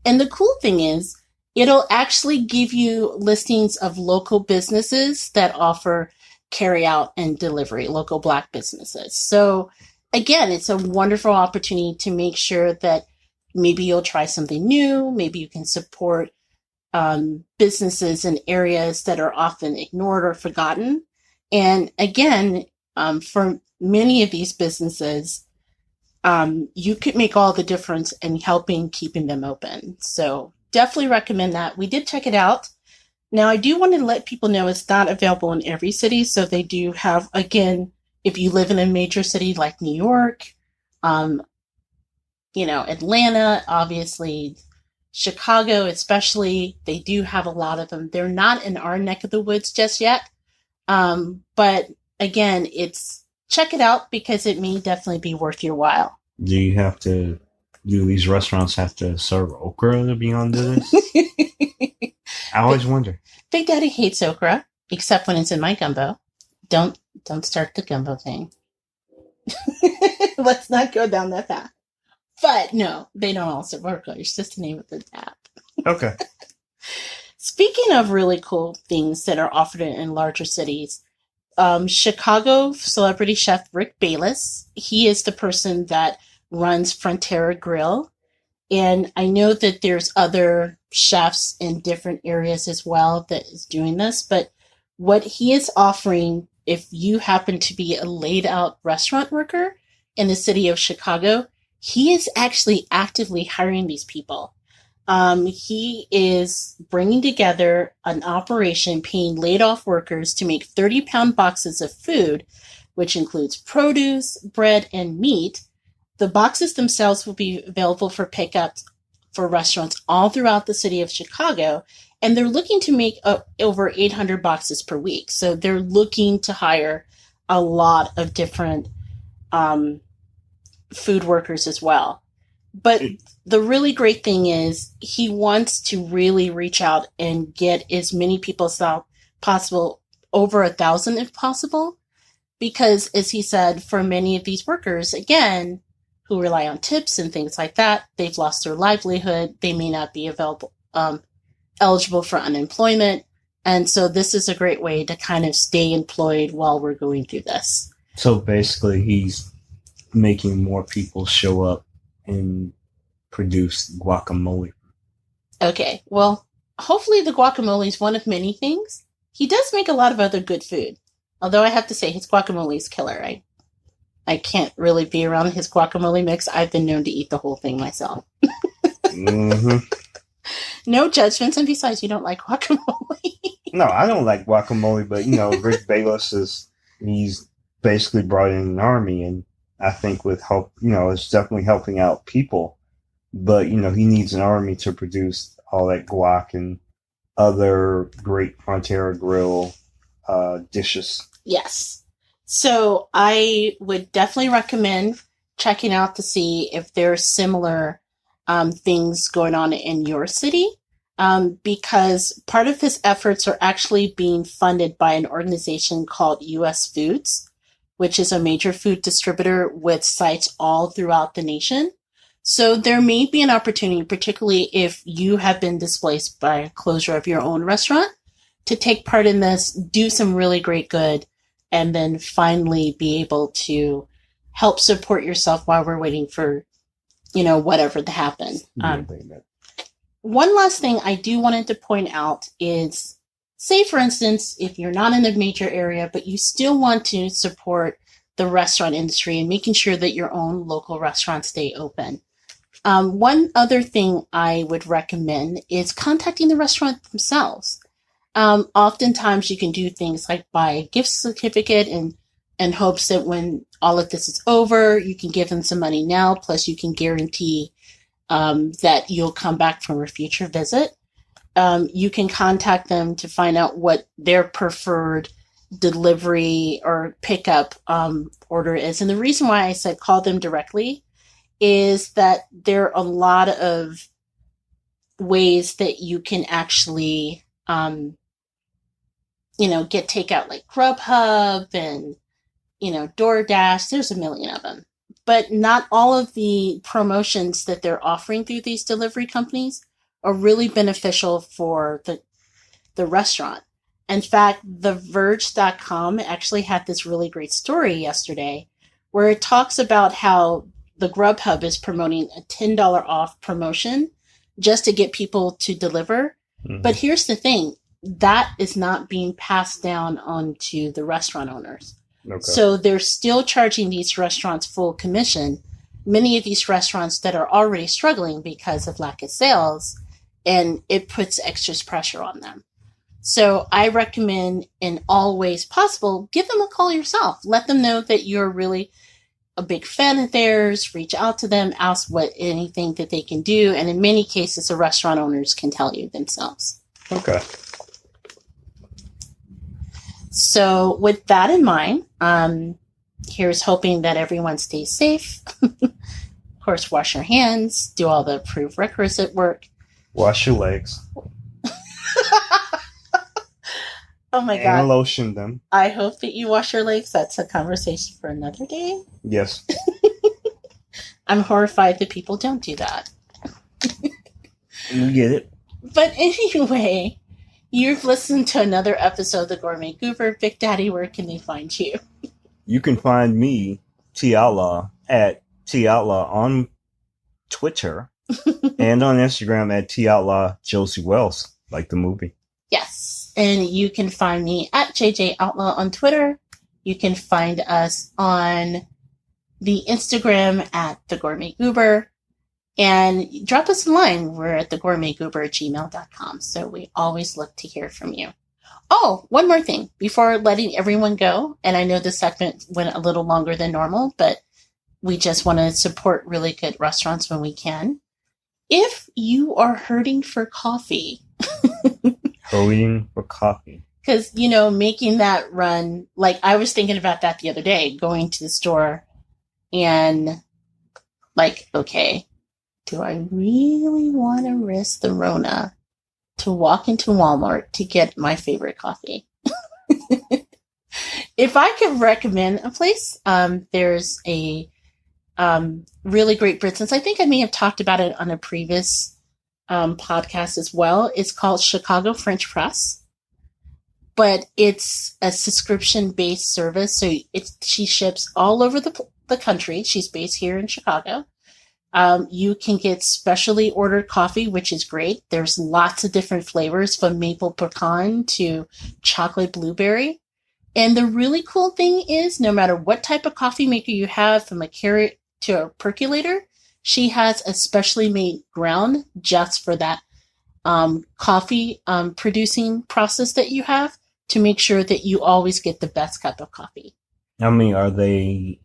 [SPEAKER 1] And the cool thing is, it'll actually give you listings of local businesses that offer carry out and delivery, local Black businesses. So again, it's a wonderful opportunity to make sure that maybe you'll try something new. Maybe you can support businesses in areas that are often ignored or forgotten. And again, for many of these businesses, you could make all the difference in helping keeping them open. So definitely recommend that. We did check it out. Now, I do want to let people know it's not available in every city. So they do have, again, if you live in a major city like New York, Atlanta, obviously, Chicago, especially, they do have a lot of them. They're not in our neck of the woods just yet. But again, check it out because it may definitely be worth your while.
[SPEAKER 2] Do these restaurants have to serve okra to be on this? I always wonder.
[SPEAKER 1] Big Daddy hates okra, except when it's in my gumbo. Don't start the gumbo thing. Let's not go down that path. But no, they don't all serve okra. It's just the name of the app.
[SPEAKER 2] Okay.
[SPEAKER 1] Speaking of really cool things that are offered in larger cities, Chicago celebrity chef Rick Bayless, he is the person that runs Frontera Grill. And I know that there's other chefs in different areas as well that is doing this. But what he is offering, if you happen to be a laid out restaurant worker in the city of Chicago, he is actually actively hiring these people. He is bringing together an operation paying laid off workers to make 30-pound boxes of food, which includes produce, bread, and meat. The boxes themselves will be available for pickup for restaurants all throughout the city of Chicago, and they're looking to make over 800 boxes per week. So they're looking to hire a lot of different food workers as well. But the really great thing is he wants to really reach out and get as many people as possible, over 1,000 if possible, because as he said, for many of these workers, again, who rely on tips and things like that, they've lost their livelihood. They may not be eligible for unemployment. And so this is a great way to kind of stay employed while we're going through this.
[SPEAKER 2] So basically he's making more people show up and produce guacamole. Okay,
[SPEAKER 1] well, hopefully the guacamole is one of many things. He does make a lot of other good food. Although I have to say, his guacamole is killer. I can't really be around his guacamole mix. I've been known to eat the whole thing myself.
[SPEAKER 2] Mm-hmm.
[SPEAKER 1] No judgments, and besides, you don't like guacamole.
[SPEAKER 2] No, I don't like guacamole, but, Rick Bayless he's basically brought in an army, and I think with help, it's definitely helping out people. But, he needs an army to produce all that guac and other great Frontera Grill dishes.
[SPEAKER 1] Yes. So I would definitely recommend checking out to see if there are similar things going on in your city. Because part of his efforts are actually being funded by an organization called US Foods, which is a major food distributor with sites all throughout the nation. So there may be an opportunity, particularly if you have been displaced by a closure of your own restaurant, to take part in this, do some really great good, and then finally be able to help support yourself while we're waiting for, whatever to happen. One last thing I do wanted to point out is, say, for instance, if you're not in a major area, but you still want to support the restaurant industry and making sure that your own local restaurants stay open. One other thing I would recommend is contacting the restaurant themselves. Oftentimes you can do things like buy a gift certificate and hopes that when all of this is over, you can give them some money now, plus you can guarantee that you'll come back for a future visit. You can contact them to find out what their preferred delivery or pickup order is. And the reason why I said call them directly is that there are a lot of ways that you can actually, get takeout, like Grubhub and, DoorDash. There's a million of them. But not all of the promotions that they're offering through these delivery companies are really beneficial for the restaurant. In fact, TheVerge.com actually had this really great story yesterday where it talks about how the Grubhub is promoting a $10 off promotion just to get people to deliver. Mm-hmm. But here's the thing, that is not being passed down onto the restaurant owners. Okay. So they're still charging these restaurants full commission. Many of these restaurants that are already struggling because of lack of sales, and it puts extra pressure on them. So I recommend in all ways possible, give them a call yourself. Let them know that you're really a big fan of theirs. Reach out to them, ask what anything that they can do. And in many cases, the restaurant owners can tell you themselves.
[SPEAKER 2] Okay.
[SPEAKER 1] So with that in mind, here's hoping that everyone stays safe. Of course, wash your hands, do all the approved requisite work.
[SPEAKER 2] Wash your legs.
[SPEAKER 1] Oh my God.
[SPEAKER 2] And lotion them.
[SPEAKER 1] I hope that you wash your legs. That's a conversation for another day.
[SPEAKER 2] Yes.
[SPEAKER 1] I'm horrified that people don't do that.
[SPEAKER 2] You get it.
[SPEAKER 1] But anyway, you've listened to another episode of The Gourmet Goober. Big Daddy, where can they find you?
[SPEAKER 2] You can find me, T Outlaw, at T Outlaw on Twitter and on Instagram at T Outlaw Josie Wells, like the movie.
[SPEAKER 1] Yes. And you can find me at JJ Outlaw on Twitter. You can find us on the Instagram at The Gourmet Goober. And drop us a line. We're at thegourmetgoober@gmail.com. So we always look to hear from you. Oh, one more thing before letting everyone go. And I know this segment went a little longer than normal, but we just want to support really good restaurants when we can. If you are hurting for coffee...
[SPEAKER 2] Hurting for coffee.
[SPEAKER 1] Because, making that run, like I was thinking about that the other day, going to the store and like, okay, do I really want to risk the Rona to walk into Walmart to get my favorite coffee? If I could recommend a place, there's a really great business. I think I may have talked about it on a previous podcast as well. It's called Chicago French Press, but it's a subscription-based service. So she ships all over the country. She's based here in Chicago. You can get specially ordered coffee, which is great. There's lots of different flavors from maple pecan to chocolate blueberry. And the really cool thing is no matter what type of coffee maker you have, from a carrot to a percolator, she has a specially made ground just for that coffee producing process that you have to make sure that you always get the best cup of coffee.
[SPEAKER 2] I mean, are they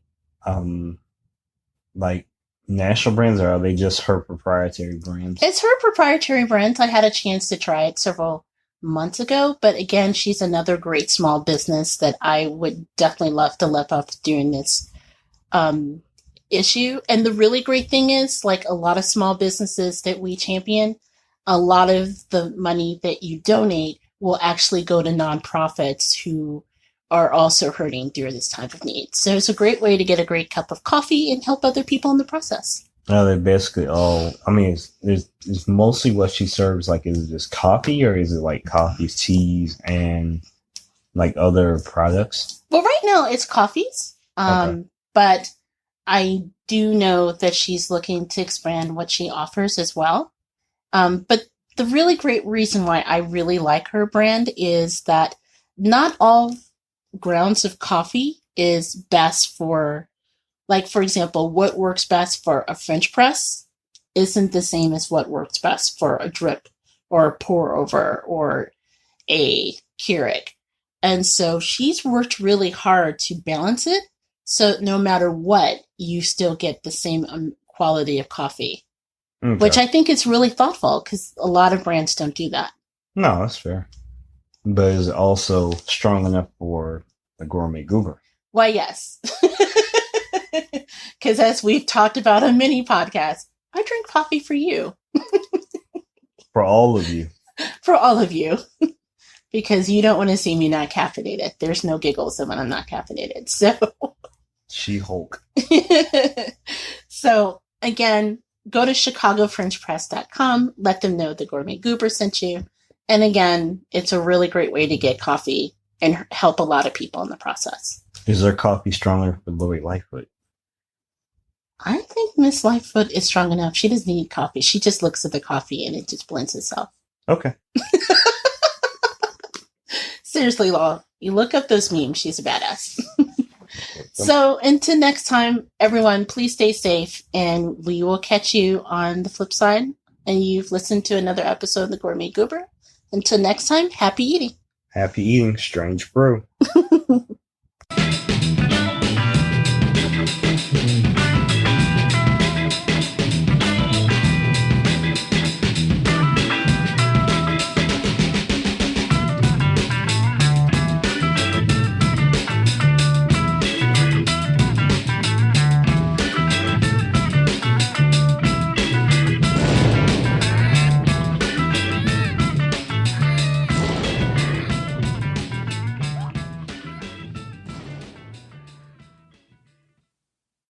[SPEAKER 2] like national brands, or are they just her proprietary brands?
[SPEAKER 1] It's her proprietary brand. I had a chance to try it several months ago, but again, she's another great small business that I would definitely love to live up to doing this issue. And the really great thing is, like a lot of small businesses that we champion, a lot of the money that you donate will actually go to nonprofits who are also hurting during this time of need. So it's a great way to get a great cup of coffee and help other people in the process.
[SPEAKER 2] No, they're basically all. I mean, it's mostly what she serves. Like, is it just coffee, or is it like coffees, teas, and like other products?
[SPEAKER 1] Well, right now it's coffees,
[SPEAKER 2] Okay.
[SPEAKER 1] but I do know that she's looking to expand what she offers as well. But the really great reason why I really like her brand is that not all grounds of coffee is best for, like, for example, what works best for a French press isn't the same as what works best for a drip or a pour over or a Keurig. And so she's worked really hard to balance it. So no matter what, you still get the same quality of coffee,
[SPEAKER 2] Okay.
[SPEAKER 1] which I think is really thoughtful because a lot of brands don't do that.
[SPEAKER 2] No, that's fair. But is it also strong enough for the gourmet goober?
[SPEAKER 1] Why, yes. Because as we've talked about on many podcasts, I drink coffee for you.
[SPEAKER 2] For all of you.
[SPEAKER 1] For all of you. Because you don't want to see me not caffeinated. There's no giggles when I'm not caffeinated. So,
[SPEAKER 2] She-Hulk.
[SPEAKER 1] So again, go to chicagofrenchpress.com. Let them know the Gourmet Goober sent you. And again, it's a really great way to get coffee and help a lot of people in the process.
[SPEAKER 2] Is their coffee stronger for Lori Lightfoot?
[SPEAKER 1] I think Miss Lightfoot is strong enough. She doesn't need coffee. She just looks at the coffee and it just blends itself.
[SPEAKER 2] Okay.
[SPEAKER 1] Seriously, Law, you look up those memes. She's a badass. So until next time, everyone, please stay safe and we will catch you on the flip side. And you've listened to another episode of the Gourmet Goober. Until next time, happy eating.
[SPEAKER 2] Happy eating, strange brew.